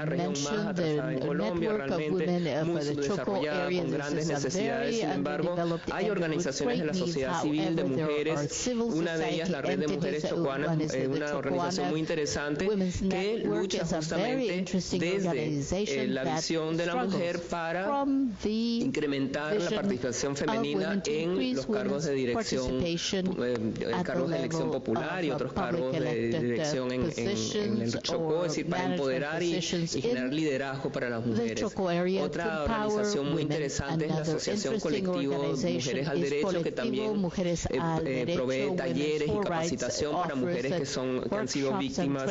región más atrasada en Colombia, realmente muy subdesarrollada, con grandes necesidades. Sin embargo, hay organizaciones de la sociedad civil de mujeres. Una de ellas, la red de mujeres chocoanas, es una organización muy interesante que lucha justamente desde la visión de la mujer para incrementar la participación femenina en los cargos de dirección, cargos de elección popular y otros cargos de dirección en el Chocó, es decir, para empoderar y generar liderazgo para las mujeres. Otra organización muy interesante es la Asociación Colectivo Mujeres al Derecho, que también provee talleres y capacitación para mujeres que han sido víctimas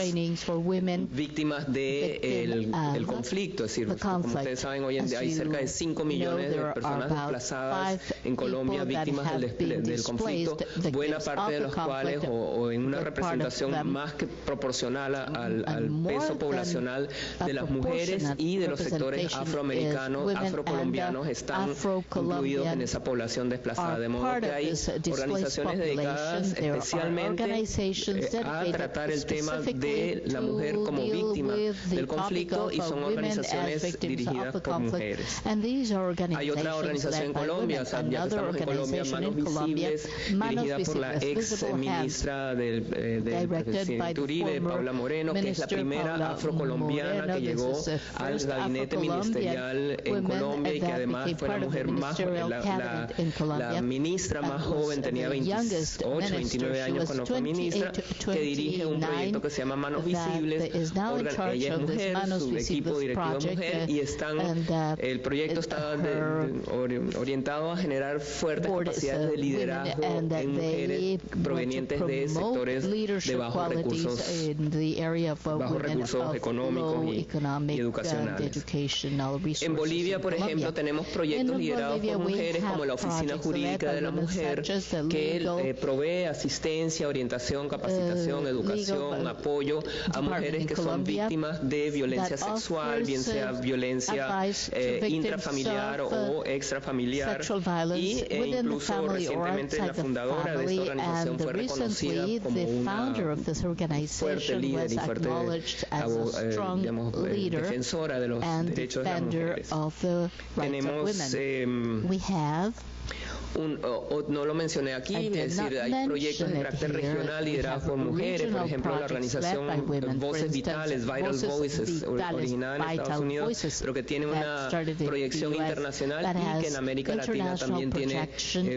del conflicto. Es decir, como ustedes saben, hoy en día hay cerca de 5 millones de personas desplazadas en Colombia víctimas del conflicto, buena parte de los cuales o en una representación más que proporcional al peso poblacional de las mujeres y de los sectores afroamericanos, afrocolombianos están incluidos en esa población desplazada, de modo que hay organizaciones dedicadas especialmente a tratar el tema de la mujer como víctima del conflicto, y son organizaciones dirigidas por mujeres. Hay otra organización en Colombia, ya que estamos en Colombia, Manos Visibles, dirigida por la ex ministra del presidente Uribe, Paula Moreno, que es la primera afrocolombiana que llegó al gabinete ministerial en Colombia y que además fue la mujer más la ministra más joven, tenía 28, 29 años cuando fue ministra, que dirige un proyecto que se llama Manos Visibles. Ella es mujer, su equipo directivo es mujer, y el proyecto está orientado a generar fuertes capacidades de liderazgo en mujeres provenientes de sectores de bajos recursos económicos y educacionales. En Bolivia, por ejemplo, tenemos proyectos liderados por mujeres como la Oficina Jurídica de la Mujer, que provee asistencia, orientación, capacitación, educación, apoyo a mujeres que son víctimas de violencia sexual, bien sea violencia intrafamiliar o extrafamiliar, y incluso recientemente la fundadora de esta organización fue reconocida como una fuerte líder y fuerte defensora de los derechos de las mujeres. Tenemos no lo mencioné aquí, es decir, hay proyectos de carácter regional liderados por mujeres, por ejemplo la organización Voces Vitales, Vital Voices, originada en Estados Unidos, pero que tiene una proyección internacional y que en América Latina también tiene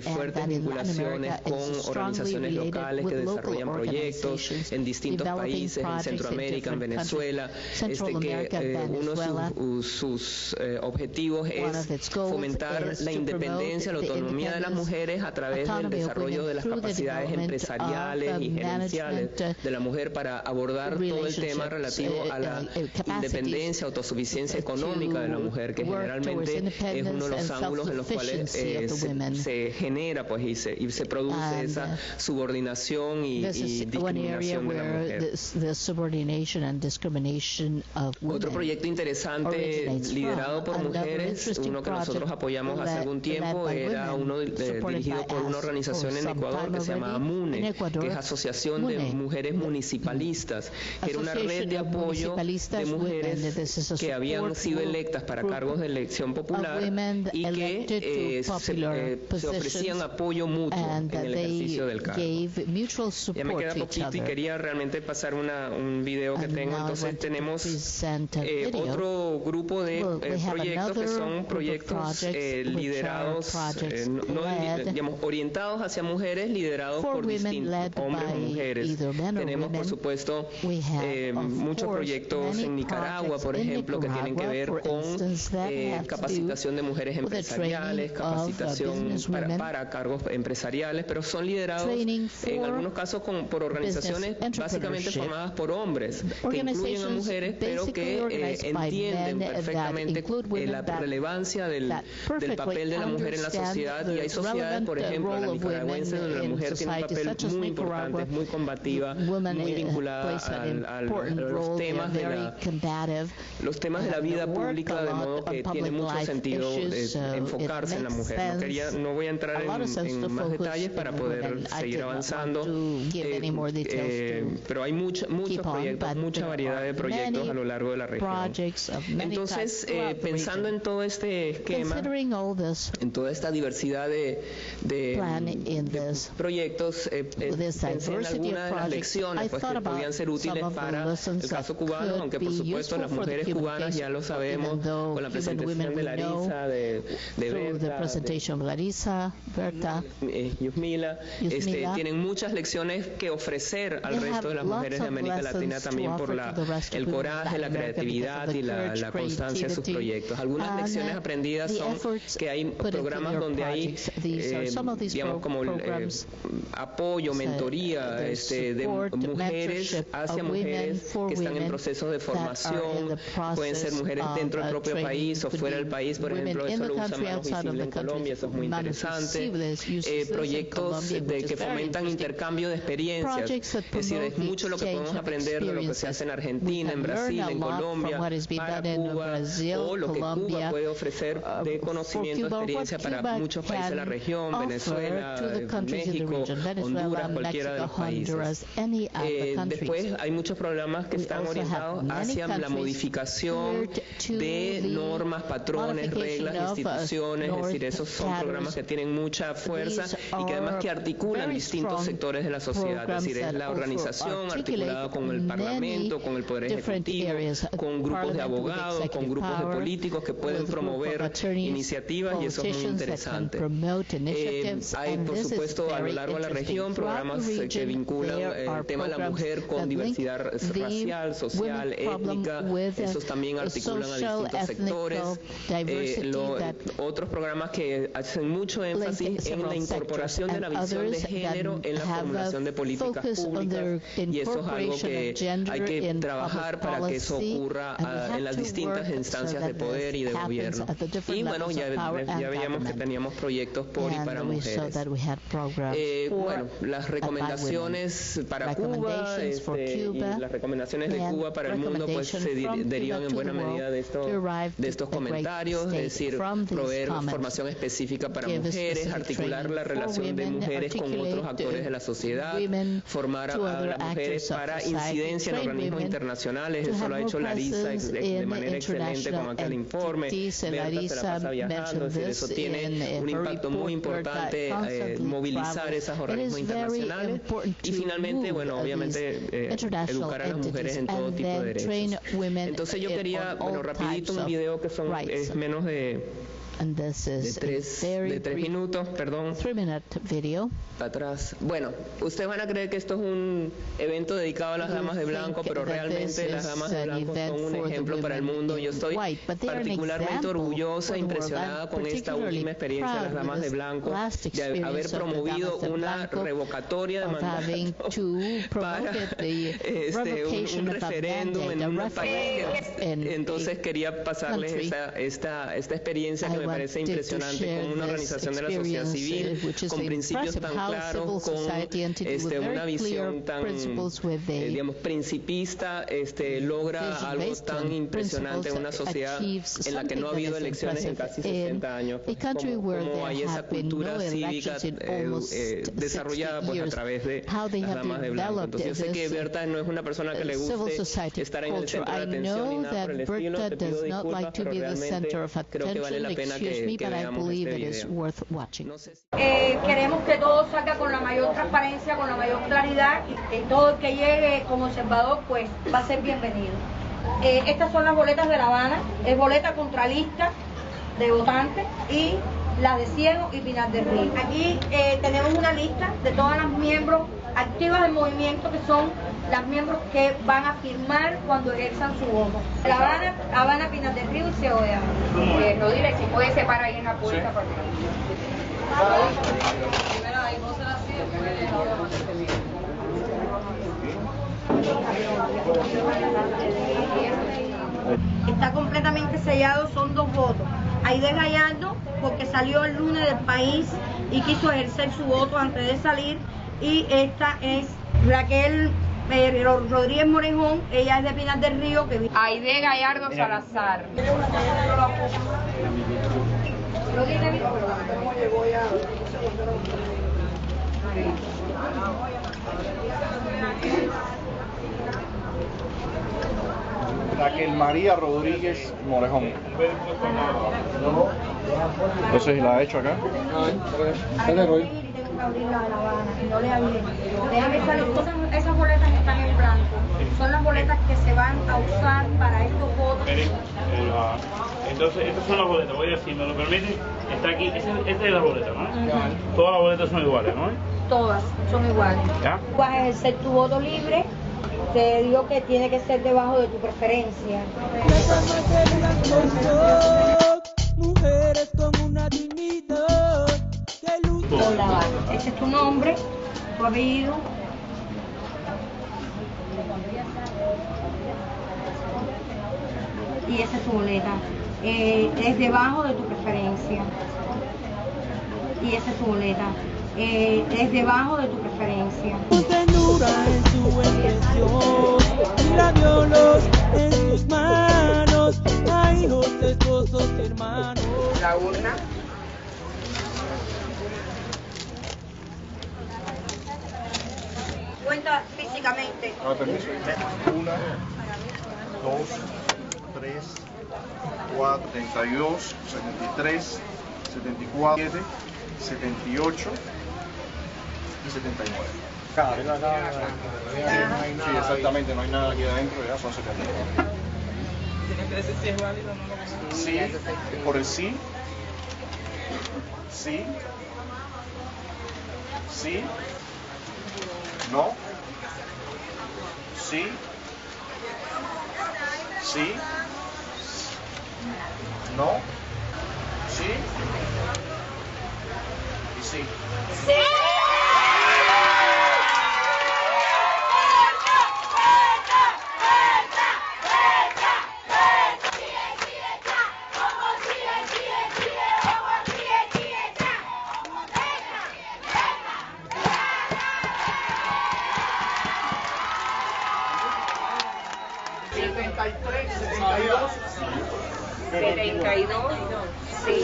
fuertes vinculaciones con organizaciones locales que desarrollan proyectos en distintos países, en Centroamérica, en Venezuela, que uno de sus objetivos es fomentar la independencia, la autonomía de las mujeres a través del desarrollo de las capacidades empresariales y gerenciales de la mujer para abordar todo el tema relativo a la independencia, autosuficiencia económica de la mujer, que generalmente es uno de los ángulos en los cuales se genera y se produce esa subordinación y discriminación de la mujer. Otro proyecto interesante liderado por mujeres, uno que nosotros apoyamos hace algún tiempo, era uno dirigido por una organización en Ecuador que se llama AMUNE, que es Asociación de Mujeres Municipalistas, que era una red de apoyo de mujeres que habían sido electas para cargos de elección popular y que se ofrecían apoyo mutuo en el ejercicio del cargo. Ya me queda poquito y quería realmente pasar un video que tengo. Entonces tenemos otro grupo de proyectos que son proyectos liderados, digamos, orientados hacia mujeres, liderados por distintos hombres o mujeres. Tenemos, por supuesto, muchos proyectos en Nicaragua, por ejemplo, que tienen que ver con capacitación de mujeres empresariales, capacitación para cargos empresariales, pero son liderados en algunos casos por organizaciones básicamente formadas por hombres, que incluyen a mujeres, pero que entienden perfectamente la relevancia del papel de la mujer en la sociedad. Y hay sociedades, por ejemplo, la nicaragüense, donde la mujer tiene un papel muy importante, muy combativa, muy vinculada a los temas de la vida pública, de modo que tiene mucho sentido enfocarse en la mujer. No voy a entrar en más detalles para poder seguir avanzando, pero hay muchos proyectos, mucha variedad de proyectos a lo largo de la región. Entonces, pensando en todo este esquema, en toda esta diversidad de proyectos, pensé en algunas de las lecciones pues, que podían ser útiles para el caso cubano, aunque por supuesto las mujeres cubanas, ya lo sabemos, con la presentación de Larisa, de Berta, Yusmila, tienen muchas lecciones que ofrecer al resto de las mujeres de América Latina, también por el coraje, la creatividad y la constancia de sus proyectos. Algunas lecciones aprendidas son que hay programas donde hay, digamos, como apoyo, mentoría de mujeres hacia mujeres que están en procesos de formación, pueden ser mujeres dentro del propio país o fuera del país, por ejemplo, eso lo usa Manos Visibles en Colombia, eso es muy interesante. Proyectos que fomentan intercambio de experiencias, es decir, es mucho lo que podemos aprender de lo que se hace en Argentina, en Brasil, en Colombia, para Cuba, o lo que Cuba puede ofrecer de conocimiento, experiencia para muchos países de la región, Venezuela, México, Honduras, cualquiera de los países. Después hay muchos programas que están orientados hacia la modificación de normas, patrones, reglas, instituciones, es decir, esos son programas que tienen mucha fuerza y que además que articulan distintos sectores de la sociedad, es decir, es la organización articulada con el Parlamento, con el Poder Ejecutivo, con grupos de abogados, con grupos de políticos que pueden promover iniciativas, y eso es muy interesante. Hay, por supuesto, a lo largo de la región programas que vinculan el tema de la mujer con diversidad racial, social, étnica, esos también articulan a distintos sectores. Otros programas que hacen mucho énfasis en la incorporación de la visión de género en la formulación de políticas públicas, y eso es algo que hay que trabajar para que eso ocurra en las distintas instancias de poder y de gobierno. Y bueno, ya veíamos que teníamos proyectos por y para mujeres. Bueno, las recomendaciones para Cuba y las recomendaciones de Cuba para el mundo pues se derivan en buena medida de estos comentarios, es decir, proveer formación específica para mujeres, articular la relación de mujeres con otros actores de la sociedad, formar a las mujeres para incidencia en organismos internacionales, eso lo ha hecho Larisa de manera excelente con aquel informe, Berta se la pasa viajando, es decir, eso tiene un impacto muy importante, movilizar esos organismos internacionales, y finalmente, bueno, obviamente educar a las mujeres en todo tipo de derechos. Entonces yo quería, bueno, rapidito un video que son menos de 3 minutos, perdón. 3-minute video. Atrás. Bueno, ustedes van a creer que esto es un evento dedicado a las damas de blanco, pero realmente las damas de blanco son un ejemplo para el mundo. Yo estoy particularmente orgullosa e impresionada con esta última experiencia de las damas de blanco, de haber promovido una revocatoria de mandato para un referéndum en un país. Entonces quería pasarles esta experiencia que me parece impresionante como una organización de la sociedad civil con principios tan claros, con una visión tan, digamos, principista, logra algo tan impresionante en una sociedad en la que no ha habido elecciones en casi 60 años, como hay esa cultura cívica desarrollada pues, a través de las damas de blanco. Entonces yo sé que Berta no es una persona que le guste estar en el centro de atención ni nada por el estilo, te pido disculpas, pero realmente creo que vale la pena que veamos este video. No sé si... Queremos que todo salga con la mayor transparencia, con la mayor claridad, y que todo el que llegue como observador pues va a ser bienvenido. Estas son las boletas de La Habana, es boleta contra lista de votantes y las de Ciego y Pinar del Río. Aquí tenemos una lista de todas las miembros activas del movimiento, que son las miembros que van a firmar cuando ejerzan su voto. La Habana, Pinar del Río y Ciego de Ávila. Rodríguez, si puede separar ahí en la puerta. Está completamente sellado, son 2 votos. Aide Gallardo, porque salió el lunes del país y quiso ejercer su voto antes de salir, y esta es Raquel Rodríguez Morejón, ella es de Pinar del Río. Aide Gallardo Salazar. Raquel María Rodríguez Morejón. Entonces, ¿la ha hecho acá? Esas boletas están en blanco. Son las boletas que se van a usar para estos votos. Entonces, estas son las boletas. Voy a decir, me lo permite. Está aquí. Esta es la boleta, ¿no? Todas las boletas son iguales, ¿no? Todas son iguales. ¿Ya? Vas a ejercer tu voto libre. Te digo que tiene que ser debajo de tu preferencia. Mujeres con una dignidad. Hola, ese es tu nombre, tu apellido. Y esa es tu boleta. Es debajo de tu preferencia. Y esa es tu boleta. Es debajo de tu preferencia. Con ternura en su expresión, labiolos en sus manos, a hijos, esposos y hermanos. La urna. Cuenta físicamente. No, permiso. 1, 2, 3, 4, 72, 73, 74, 78 y 79. Sí, exactamente, no hay nada aquí adentro, ya son 79. ¿Tiene que decir si es válido o no? Sí, por el sí. Sí. Sí. No. Sí. Sí. No. Sí. Y sí. Sí.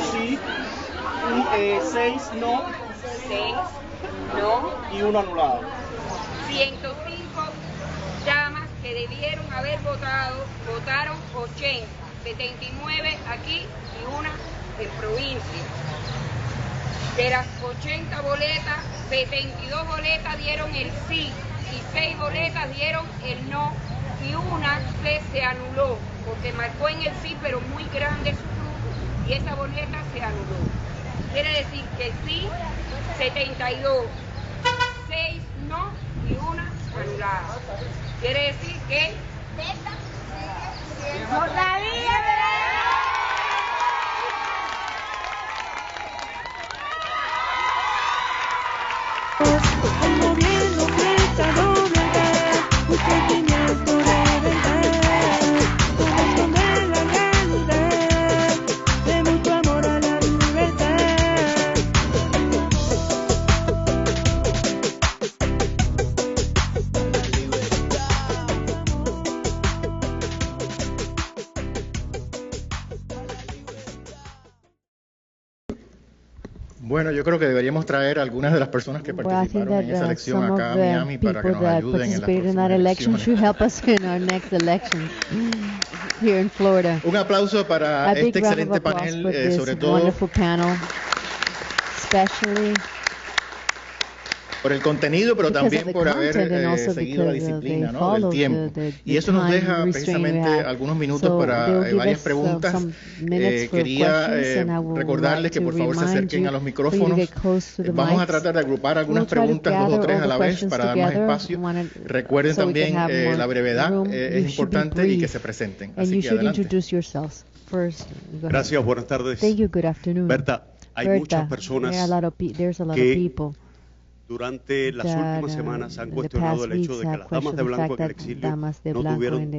Sí. Y 6 no. 6 no. Y 1 anulado. 105 damas que debieron haber votado, votaron 80, 79 aquí y 1 en provincia. De las 80 boletas, 72 boletas dieron el sí y 6 boletas dieron el no, y 1 se anuló porque marcó en el sí pero muy grande su cruz y esa boleta se anuló. Quiere decir que sí, 72, 6 no y 1 anulada. Quiere decir que el gobierno presta doblegar, busca sentimiento de verdad, como esconder la realidad, de mucho amor a la Bueno, yo creo que deberíamos traer algunas de las personas que participaron en esa elección acá a Miami para que nos ayuden en las próximas elecciones. Here in Florida. Un aplauso para este excelente panel, sobre todo especially por el contenido, pero también por haber seguido la disciplina, ¿no?, del tiempo. Y eso nos deja precisamente algunos minutos para varias preguntas. Quería recordarles que por favor se acerquen a los micrófonos. Vamos a tratar de agrupar algunas preguntas, 2 o 3 a la vez, para dar más espacio. Recuerden también la brevedad es importante y que se presenten. Así que adelante. Gracias, buenas tardes. Berta, hay muchas personas que durante las últimas semanas han cuestionado el hecho de que las damas de blanco en el exilio no tuvieron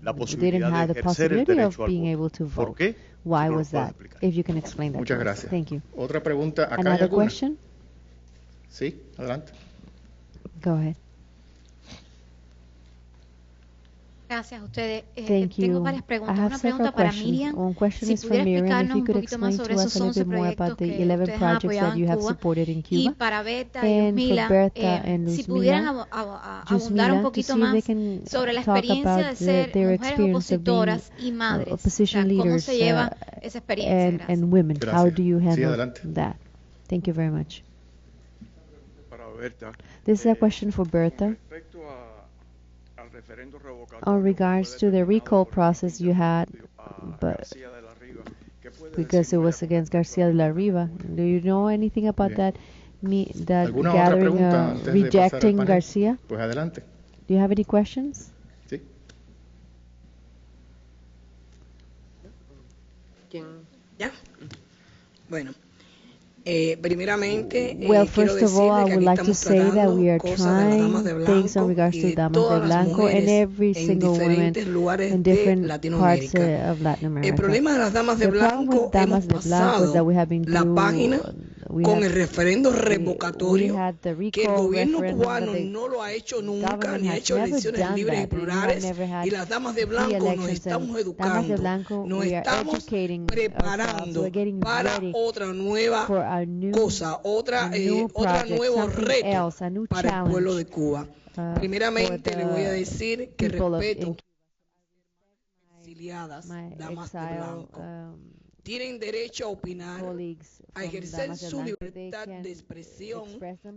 la posibilidad de ejercer el derecho al voto. ¿Por qué? Muchas gracias. Otra pregunta. ¿Acá hay alguna? Sí, adelante. Go ahead. Gracias a ustedes. Tengo varias preguntas. Una pregunta para Miriam. Si pudiera explicarnos un poquito más sobre esos 11 proyectos que ustedes han apoyado en Cuba. Y para Berta y Yusmila, si pudieran abundar un poquito más sobre la experiencia de ser mujeres opositoras y madres. O sea, ¿cómo se lleva esa experiencia? Gracias. How do you handle that? Thank you very much. This is a question for Berta. On regards to the recall process you had, but because it was against Garcia de la Riva, do you know anything about that gathering, rejecting Garcia? Pues adelante. Do you have any questions? Sí. ¿Ya? Bueno. Primeramente, first of all, I would like to say that we are trying things in regards to Damas de Blanco and every single woman in different parts of Latin America. El problema de las Damas de Blanco, hemos pasado la página con el referendo revocatorio, que el gobierno cubano no lo ha hecho nunca, ni ha hecho elecciones libres y plurales, y las Damas de Blanco nos estamos educando, nos estamos preparando para otra nueva cosa, otra nuevo reto para el pueblo de Cuba. Primeramente le voy a decir que respeto exiliadas damas de blanco. Tienen derecho a opinar, a ejercer su libertad de expresión,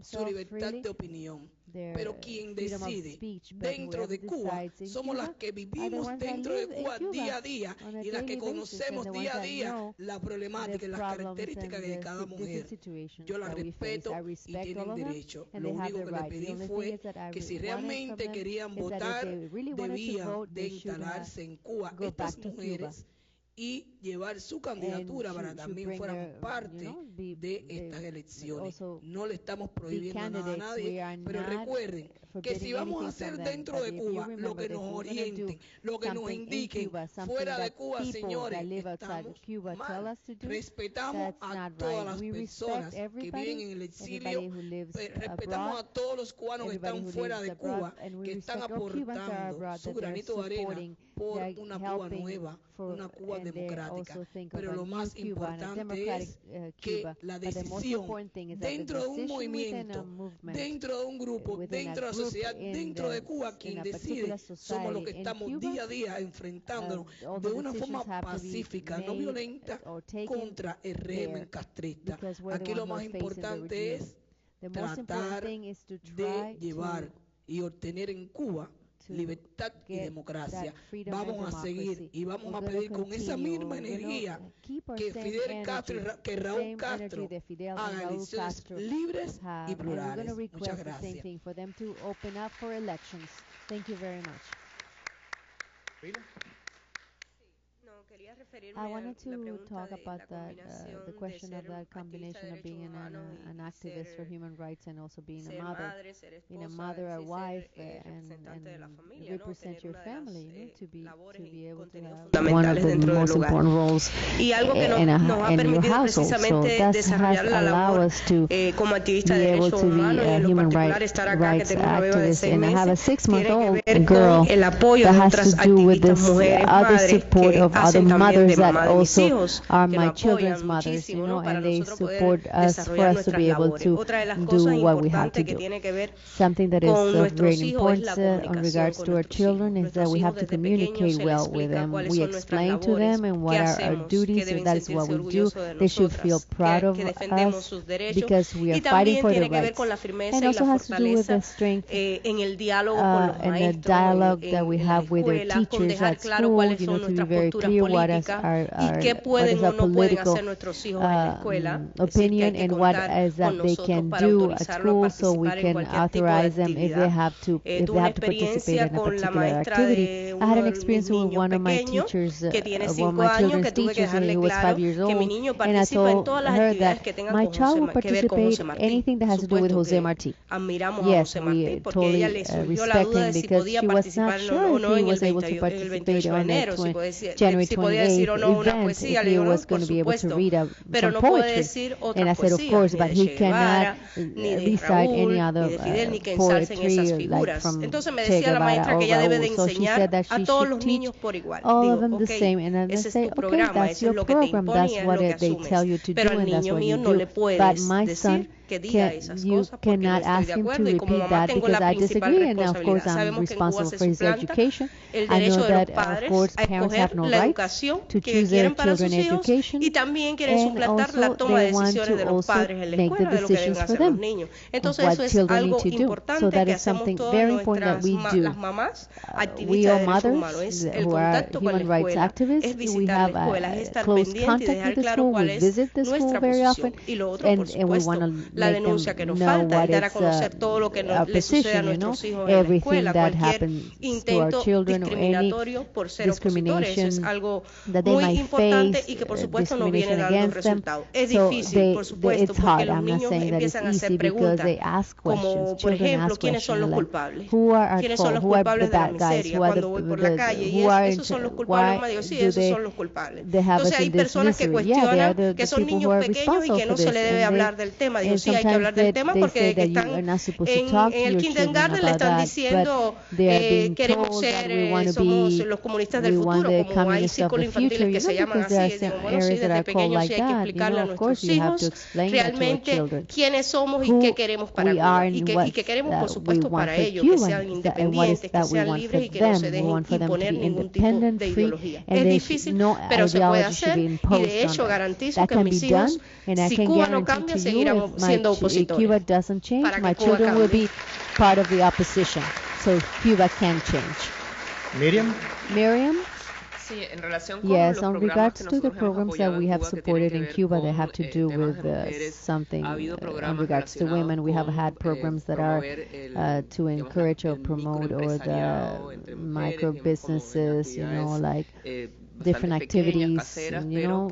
su libertad de opinión. Pero quien decide dentro de Cuba somos las que vivimos dentro de Cuba día a día y las que conocemos día a día la problemática y las características de cada mujer. Yo las respeto y tienen derecho. Lo único que le pedí fue que si realmente querían votar, debían de instalarse en Cuba estas mujeres y llevar su candidatura para también fueran parte de estas elecciones. No le estamos prohibiendo nada a nadie, pero recuerden que si vamos a hacer dentro de Cuba lo que nos orienten, lo que nos indiquen, fuera de Cuba, señores, estamos mal. Respetamos a todas las personas que viven en el exilio, respetamos a todos los cubanos que están fuera de Cuba, que están aportando su granito de arena por una Cuba nueva, una Cuba democrática. Pero lo más importante es que la decisión dentro de un movimiento, dentro de un grupo, dentro de la sociedad, dentro de Cuba, quien decide somos los que estamos día a día enfrentándonos de una forma pacífica, no violenta, contra el régimen castrista. Aquí lo más importante es tratar de llevar y obtener en Cuba libertad y democracia. Vamos a seguir y vamos a pedir con esa misma energía que Fidel Castro, que Raúl Castro haga elecciones libres y plurales. Muchas gracias. I wanted to talk about that, the question of that combination of being an activist for human rights and also being a mother, a wife, and represent your family, to be able to have one of the most important roles in your household. So that's allowed us to be able to be a human rights activist. And I have a 6-month-old girl that has to do with this other support of other mothers mothers that also are my children's mothers, you know, and they support us for us to be able to do what we have to do. Something that is very important in regards to our children is that we have to communicate well with them. We explain to them and what are our duties, and that is what we do. They should feel proud of us because we are fighting for their rights. And also has to do with the strength and the dialogue that we have with their teachers at school, you know, to be very clear what is our political opinion and what is that they can do at school, so we can authorize them if they have to participate in a particular activity. I had an experience with one of my teachers, one of my children's teachers, when he was 5 years old, and I told her that my child will participate in anything that has to do with Jose Marti. Yes, we totally respect him because she was not sure if he was able to participate on the January 28th event, if he was going to be able to read some poetry. And I said, of course, but he cannot recite any other poetry like from Che Guevara or Raúl. So she said that she should teach all of them the same. And then I say, okay, that's your program, that's what they tell you to do, and that's what you do. But my son, you cannot ask him to repeat that because I disagree, and of course I'm responsible for his education. I know that of course parents have no right to choose their children's education, and also they want to also make the decisions for them of what children need to do. So that is something very important that we do. We are mothers who are human rights activists. We have close contact with the school. We visit the school very often, and we want to make them know what is our position, you know, everything that happens to our children, or any discrimination that they might face, discrimination against them. So it's hard. I'm not saying that it's easy because they ask questions. Children ask questions like, who are at fault? Who are the bad guys? Who are who are why do they have us in this misery? Yeah, they are the people who are responsible for this. And sometimes they say that you are not supposed to talk to your children about that, but they are being told that we want to be, we want the communists of the future, you know, because there are some areas that are called like that. You know, of course, you have to explain that to our children. Who we are and what we want for Cubans, and what is that we want for them. We want for them to be independent, free, and no ideology should be imposed on them. That can be done, and I can guarantee to you, if Cuba doesn't change, my children will be part of the opposition. So Cuba can change. Miriam? Yes, in regards to the programs that we have supported in Cuba that have to do with something in regards to women, we have had programs that are to encourage or promote or the micro businesses, you know, like different activities, you know,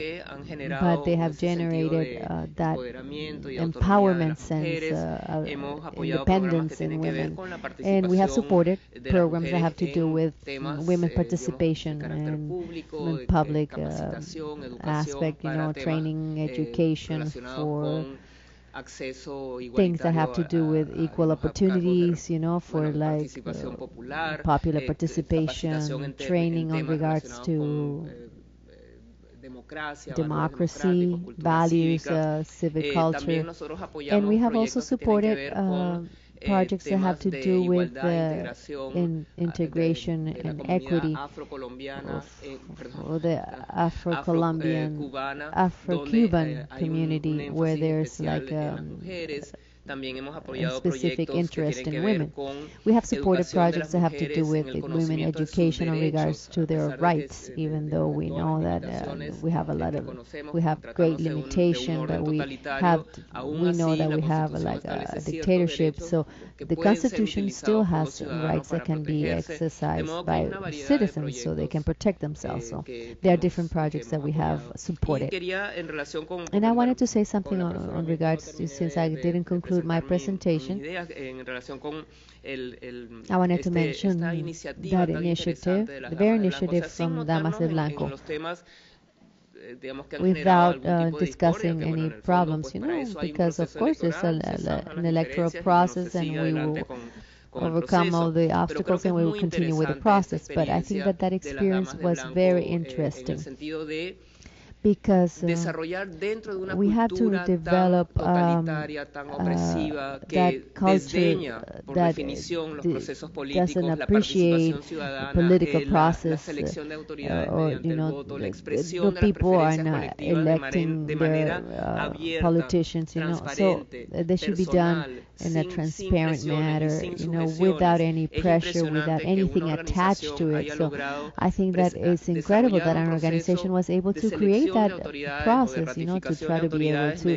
but they have generated that empowerment sense, independence in women. And we have supported programs that have to do with women's participation and public aspect, you know, training, education for things that have to do with equal opportunities, you know, for like popular participation, training on regards to democracy, values, civic culture. And we have also supported projects that have to do with integration and equity for the Afro-Colombian, Afro-Cuban community, where there's like specific interest in women. We have supported projects that have to do with women education in regards to their rights, even though we know that we have great limitation, but we know that we have like a dictatorship. So the Constitution still has rights that can be exercised by citizens, so they can protect themselves. So there are different projects that we have supported. And I wanted to say something on regards to, since I didn't conclude my presentation, I wanted to mention that initiative, the very initiative from Damas de Blanco, digamos que han generado algún tipo de discordia, que any problems, because of course there's an electoral process and we will overcome all the obstacles and we will continue with the process. But I think that experience was very interesting. Because we had to develop that culture that doesn't appreciate political process, or the people are not electing their politicians, so they should be done in a transparent manner, without any pressure, without anything attached to it. So I think that it's incredible that an organization was able to create that process, to try to be able to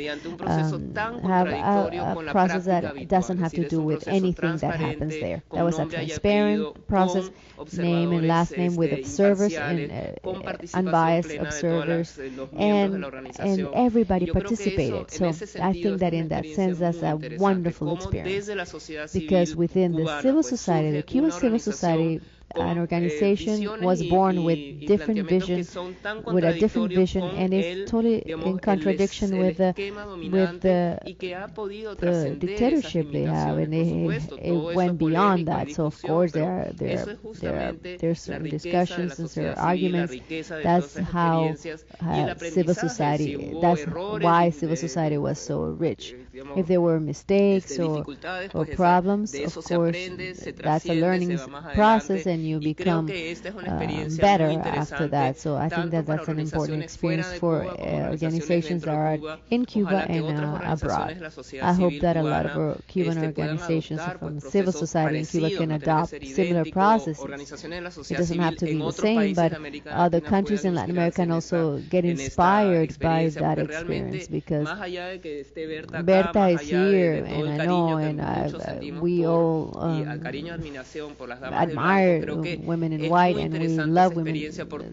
have a process that doesn't have to do with anything that happens there. That was a transparent process, name and last name with observers and unbiased observers, and everybody participated. So I think that in that sense, that's a wonderful experience, because within the civil society, the Cuban civil society, an organization was born with different visions, with a different vision, and it's totally in contradiction with the dictatorship they have, and it went beyond that. So of course there's some discussions and there are arguments. That's how civil society. That's why civil society was so rich. If there were mistakes or problems, of course, that's a learning process, and you become better after that. So I think that that's an important experience for organizations that are in Cuba and abroad. I hope that a lot of Cuban organizations from civil society in Cuba can adopt similar processes. It doesn't have to be the same, but other countries in Latin America can also get inspired by that experience, because Berta is here, and I know, and we all admire women in white, and we love women,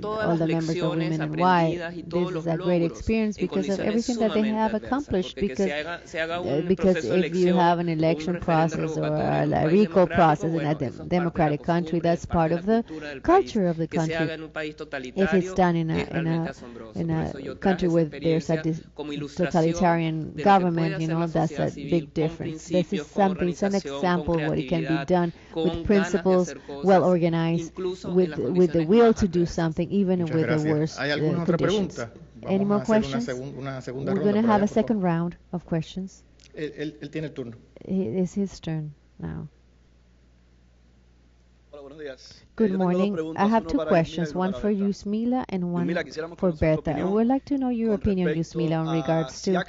all the members of Women in White. This is a great experience because of everything that they have accomplished, because if you have an election process or a recall process in a democratic country, that's part of the culture of the country. If it's done in a country where there's a totalitarian government, that's a big difference. This is something, it's an example of what it can be done with principles, well organized, with the will to do something, even with the worst conditions. Any more questions? We're going to have a second round of questions. Él tiene el turno. It's his turn now. Good morning. I have two questions, one for Yusmila and one for Berta. I would like to know your opinion, Yusmila, in regards to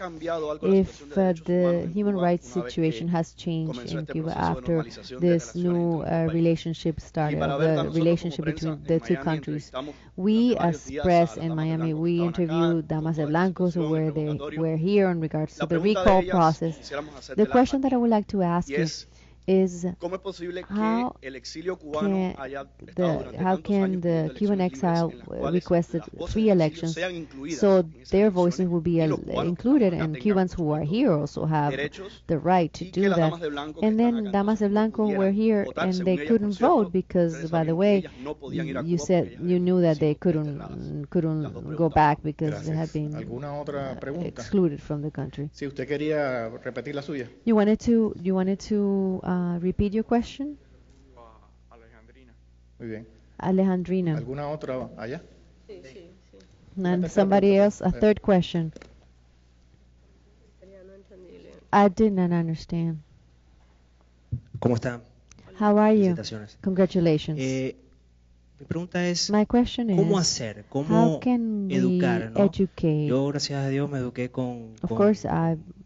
if the human rights situation has changed in Cuba after this new relationship started, the relationship between the two countries. We, as press in Miami, we interviewed Damas de Blancos who were here in regards to the recall process. The question that I would like to ask you is how can the Cuban exile requested free elections so their voices will be included, and Cubans who are here also have the right to do that. And then Damas de Blanco were here and they couldn't vote because, by the way, you said you knew that they couldn't go back because they had been excluded from the country. Si usted quería repetir la suya. You wanted to repeat your question? Alejandrina. Muy bien. Alejandrina. ¿Alguna otra allá? Sí. And somebody else, a third question. I did not understand. ¿Cómo está? How are you? Congratulations. Mi pregunta es, My question is, ¿cómo hacer? ¿Cómo educar? ¿No? Educate? Yo, gracias a Dios, me eduqué con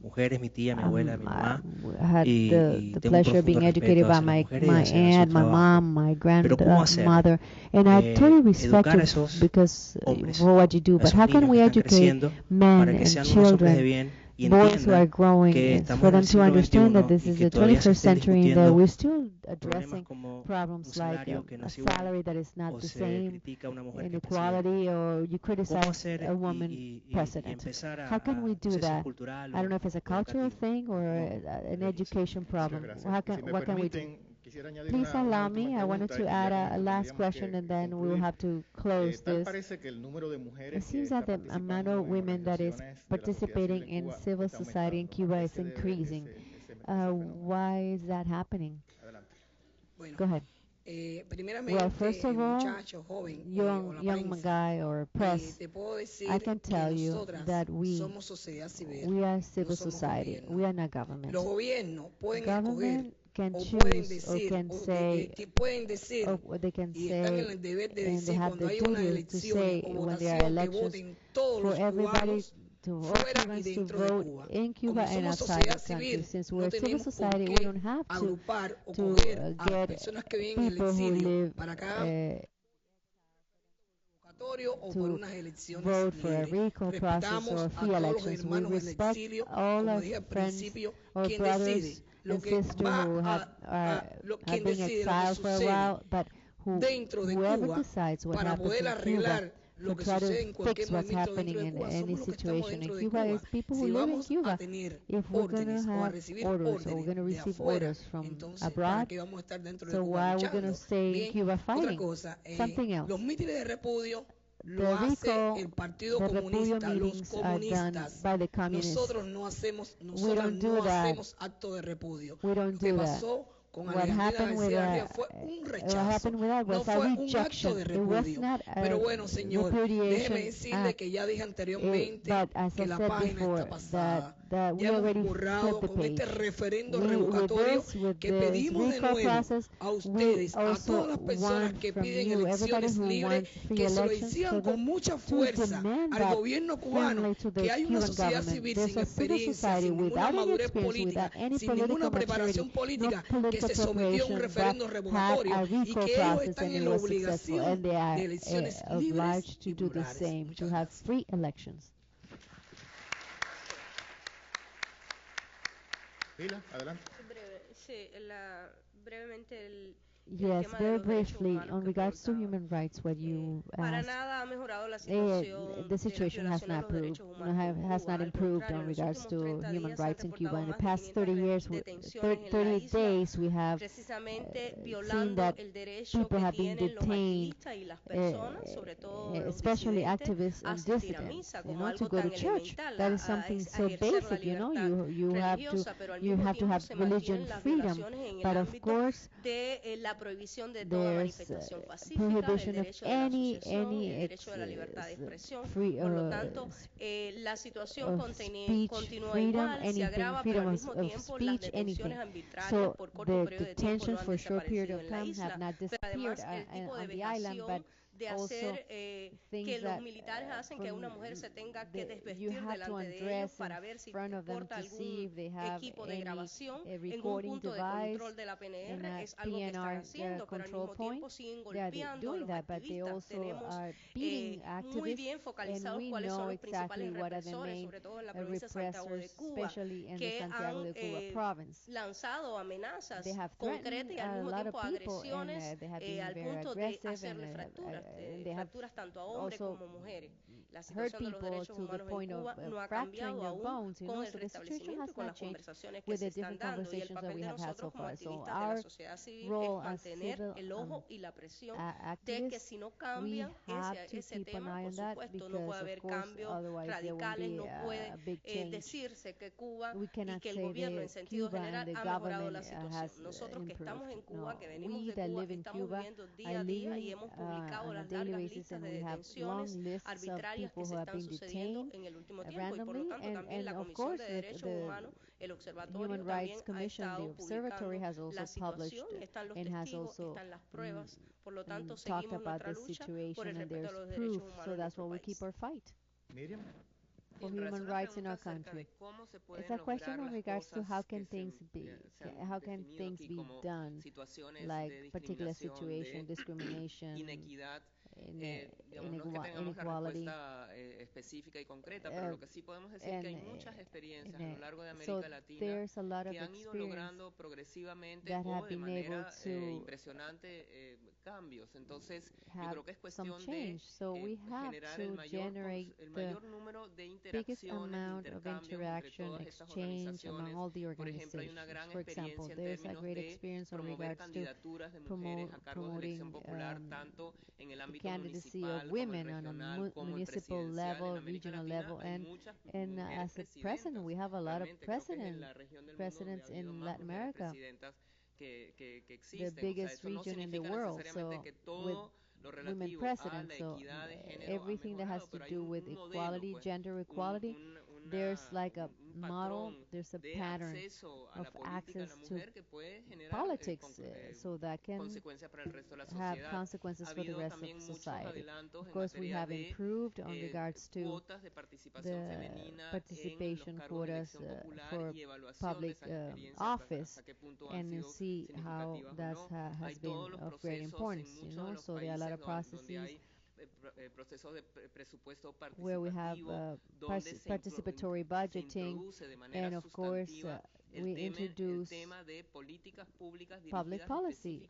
mujeres, mi tía, mi abuela, mi mamá. I had the pleasure of being educated by my aunt, my mom, my grandmother, and I totally respect you because for what you do. But how can we educate men and children, boys who are growing, for them to understand that this is the 21st century and that we're still addressing problems like a salary that is not the same, inequality, or you criticize a woman president. How can we do that? I don't know if it's a cultural thing or an education problem. What can we do? Please allow me, I wanted to add a last question and then we'll have to close this. It seems that the amount of women that is participating in civil society in Cuba is increasing. Why is that happening? Go ahead. Well, first of all, young guy or press, I can tell you that we are civil society. We are not government. Government can choose or can say, or they can say, and they have the duty to say when there are elections for everybody to vote in Cuba and outside the country. Since we're a civil society, we don't have to get people who live to vote for a recall process or free elections. We respect all our friends or brothers and sisters who have been exiled for a while, but whoever decides what happens in Cuba, to try to fix what's happening in any situation in Cuba is people who live in Cuba. If we're going to have orders or we're going to receive orders from abroad, so why are we going to stay in Cuba fighting? Something else. The recall, the repudio meetings are done by the communists. We don't do that. We don't do that. What happened with that was a rejection. It was not a repudiation but as I said before, that we already flipped the page. With this recall process, we also want from you, everybody who wants free elections, for them to demand that firmly to the Cuban government. There's a civil society without any experience, without any political maturity, no political preparation, that had a recall process and it was successful, and they are obliged to do the same, to have free elections. Adelante. Brevemente Yes, very briefly, on regards to human rights, what you asked, the situation has not improved on regards to human rights in Cuba. In the past 30 years, 30 days, we have seen that people have been detained, especially activists and dissidents, to go to church. That is something so basic, you have to have religion freedom, but of course, prohibición de toda manifestación pacífica, el derecho de la asociación y el derecho de la libertad de expresión. Por lo tanto, la situación continúa igual, se agrava, pero al mismo tiempo las detenciones arbitrarias por corto periodo de tiempo no han desaparecido en la isla, pero además el tipo de vejación de hacer que los militares hacen que una mujer se tenga que desvestir delante de ellos para ver si porta algún equipo de grabación en un punto de control de la PNR es algo que están haciendo, pero al mismo tiempo siguen golpeando a los activistas. Tenemos muy bien focalizados cuáles son los principales represores, sobre todo en la provincia de Santiago de Cuba, que han lanzado amenazas concretas y al mismo tiempo agresiones al punto de hacerle fracturas tanto a hombres como mujeres. La situación de los derechos humanos en Cuba no ha cambiado aún con el restablecimiento y con las conversaciones que se están dando, y el papel de nosotros como activistas de la sociedad civil es mantener el ojo y la presión de que si no cambia ese tema, por supuesto no puede haber cambios radicales, no puede decirse que Cuba y que el gobierno en sentido general ha mejorado la situación. Nosotros que estamos en Cuba, que venimos de Cuba, estamos viendo día a día y hemos publicado las largas listas de detenciones arbitrarias que se están sucediendo en el último tiempo, y por lo tanto también la Comisión de Derechos Humanos, el Observatorio también ha estado publicando la situación, están los testigos, están las pruebas, por lo tanto seguimos nuestra lucha por el respeto a los derechos humanos en nuestro país. Miriam? For human rights in our country. It's a question in regards to how can things be done, like particular situation, discrimination, digamos, no es que tengamos la respuesta específica y concreta, pero lo que sí podemos decir es que hay muchas experiencias a lo largo de América Latina que han ido logrando progresivamente o de manera impresionante cambios. Entonces, yo creo que es cuestión de generar el mayor número de interacciones, intercambios entre todas estas organizaciones. Por ejemplo, hay una gran experiencia en términos de promover candidaturas de mujeres a cargos de elección popular, tanto en el ámbito municipal, como el regional, como el presidencial. En América Latina hay muchas mujeres presidentas. We have a lot of presidents in Latin America. Que existen. The biggest region in the world. So with women presidents, so everything that has to do with equality, gender equality, there's like a model, there's a pattern of access to politics, so that can have consequences for the rest of society. Of course, we have improved on regards to the participation quotas for public office, and you see how that has been of great importance, you know, so there are a lot of processes where we have participatory budgeting, and of course we introduce public policy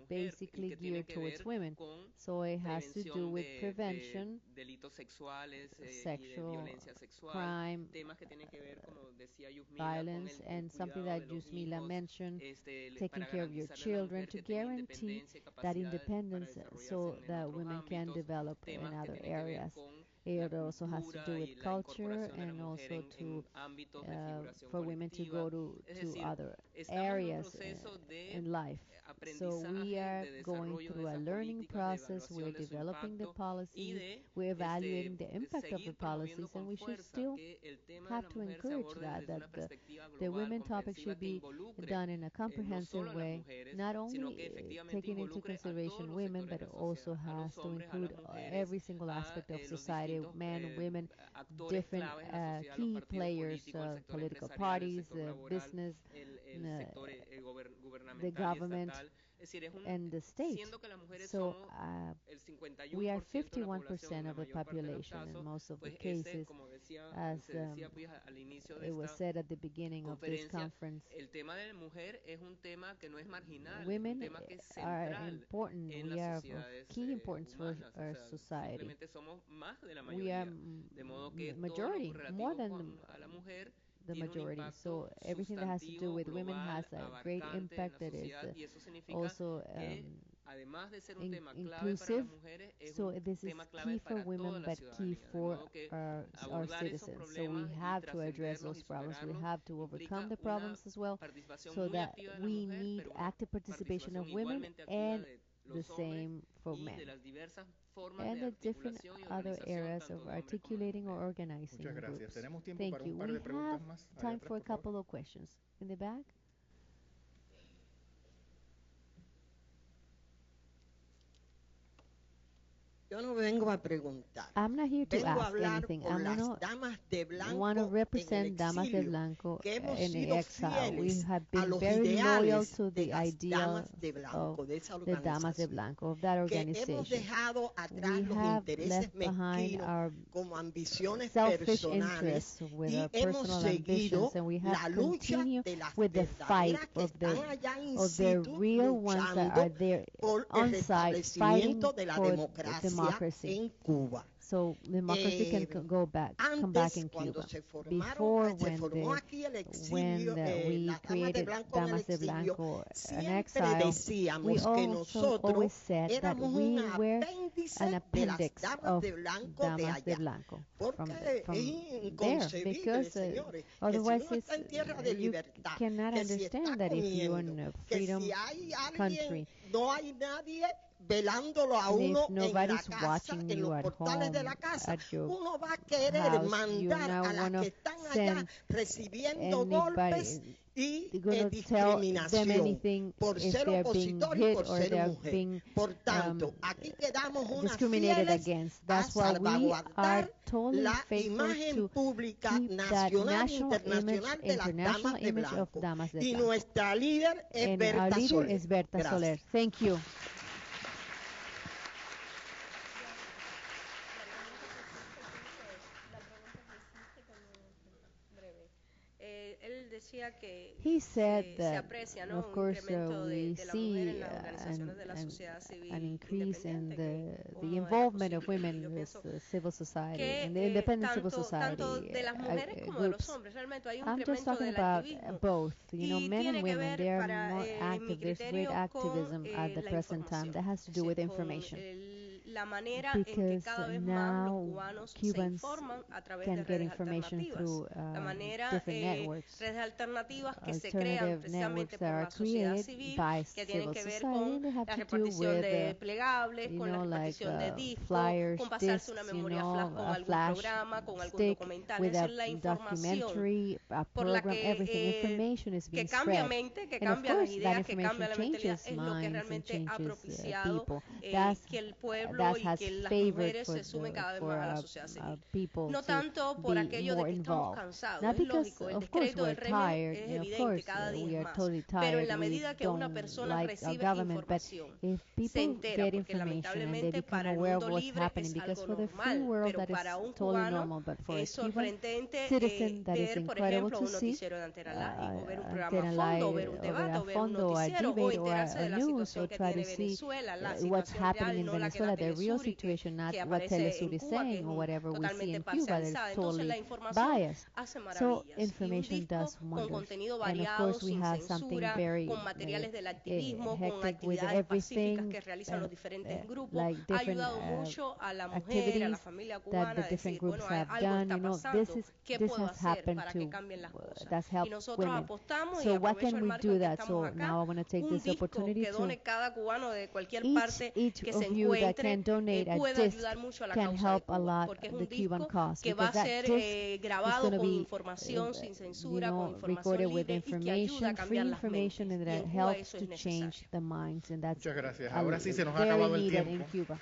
basically geared towards women. So it has to do with prevention, sexual crime, violence, and something that Yusmila mentioned, taking care of your children, to guarantee that independence so that women can develop in other areas. It also has to do with culture and also to for women to go to other areas in life. So we are going through a learning process. We're developing the policies. We're evaluating the impact of the policies, and we should still have to encourage that the women topic should be done in a comprehensive way, not only taking into consideration women, but it also has to include every single aspect of society, men, women, different key players, political parties, business, the government, and the state. So we are 51% of the population in most of the cases, as it was said at the beginning of this conference. Women are important. We are of key importance for our society. We are majority, more than the majority. So everything that has to do with women has a great impact. That is also inclusive. So this is key for women, but key for our citizens. So we have to address those problems. We have to overcome the problems as well. So that we need active participation of women and the same for men, and the different other areas of articulating or organizing groups. Thank you. We have time for a couple of questions. In the back? Yo no vengo a preguntar. I'm not here to ask anything. I'm want to represent Damas de Blanco in exile. We have been very loyal to the ideal of the Damas de Blanco, of that organization. We have left behind our selfish interests with our personal ambitions, and we have continued with the fight of the real ones that are there on site fighting for democracy. So democracy can come back in Cuba. Before, when we created Damas de Blanco in exile, we also always said that we were an appendix of Damas de Blanco from there, because otherwise you cannot understand that if you're in a freedom country, velándolo a uno en la casa, en los portales de la casa, uno va a querer mandar a las que están allá recibiendo golpes y discriminación por ser opositor y por ser mujer. Por tanto, aquí quedamos unas fieles a salvaguardar la imagen pública nacional e internacional de las Damas de Blanco. Y nuestra líder es Berta Soler. Thank you. decía que he said se aprecia, ¿no? Of course, we see an increase in the involvement of women in civil society, in the independent civil society. Tanto de las mujeres como de los hombres, realmente hay un I'm just talking about both, men and women. They are more active. There's great activism at the present time that has to do with information. La manera en que cada vez más los cubanos se informan a través de redes alternativas. La manera, redes alternativas que se crean precisamente por la sociedad civil, que tienen que ver con la repartición de plegables, con la repartición de discos, con pasarse una memoria flash con algún programa, con algún documental. Esa es la información por la que cambia mente, que cambia las ideas, que cambia la mentalidad, es lo que realmente ha propiciado que el pueblo y que las mujeres se sumen cada vez más a la sociedad civil. No tanto por aquello de que estamos cansados, es lógico, el descrédito del régimen es evidente cada día más, pero en la medida que una persona recibe información, se entera, porque lamentablemente para el mundo libre es algo normal, pero para un cubano es sorprendente ver, por ejemplo, un noticiero de Antena Live, o ver un programa a fondo, o ver un debate, o ver un noticiero, o enterarse de la situación que tiene Venezuela, la situación real, no la que da real situation, not what Telesur is saying or whatever we see in Cuba that is totally biased. So information does wonders. And of course we have something very hectic with everything, like different activities that the different groups have done. This has happened to, that's helped women. So what can we do that? So now I want to take this opportunity to each of you that can donate a disc can help a lot the Cuban cause, because that disc is going to be recorded with information, free information, and that helps to change the minds, and that's Muchas gracias. Ahora sí se nos ha acabado el tiempo. In Cuba.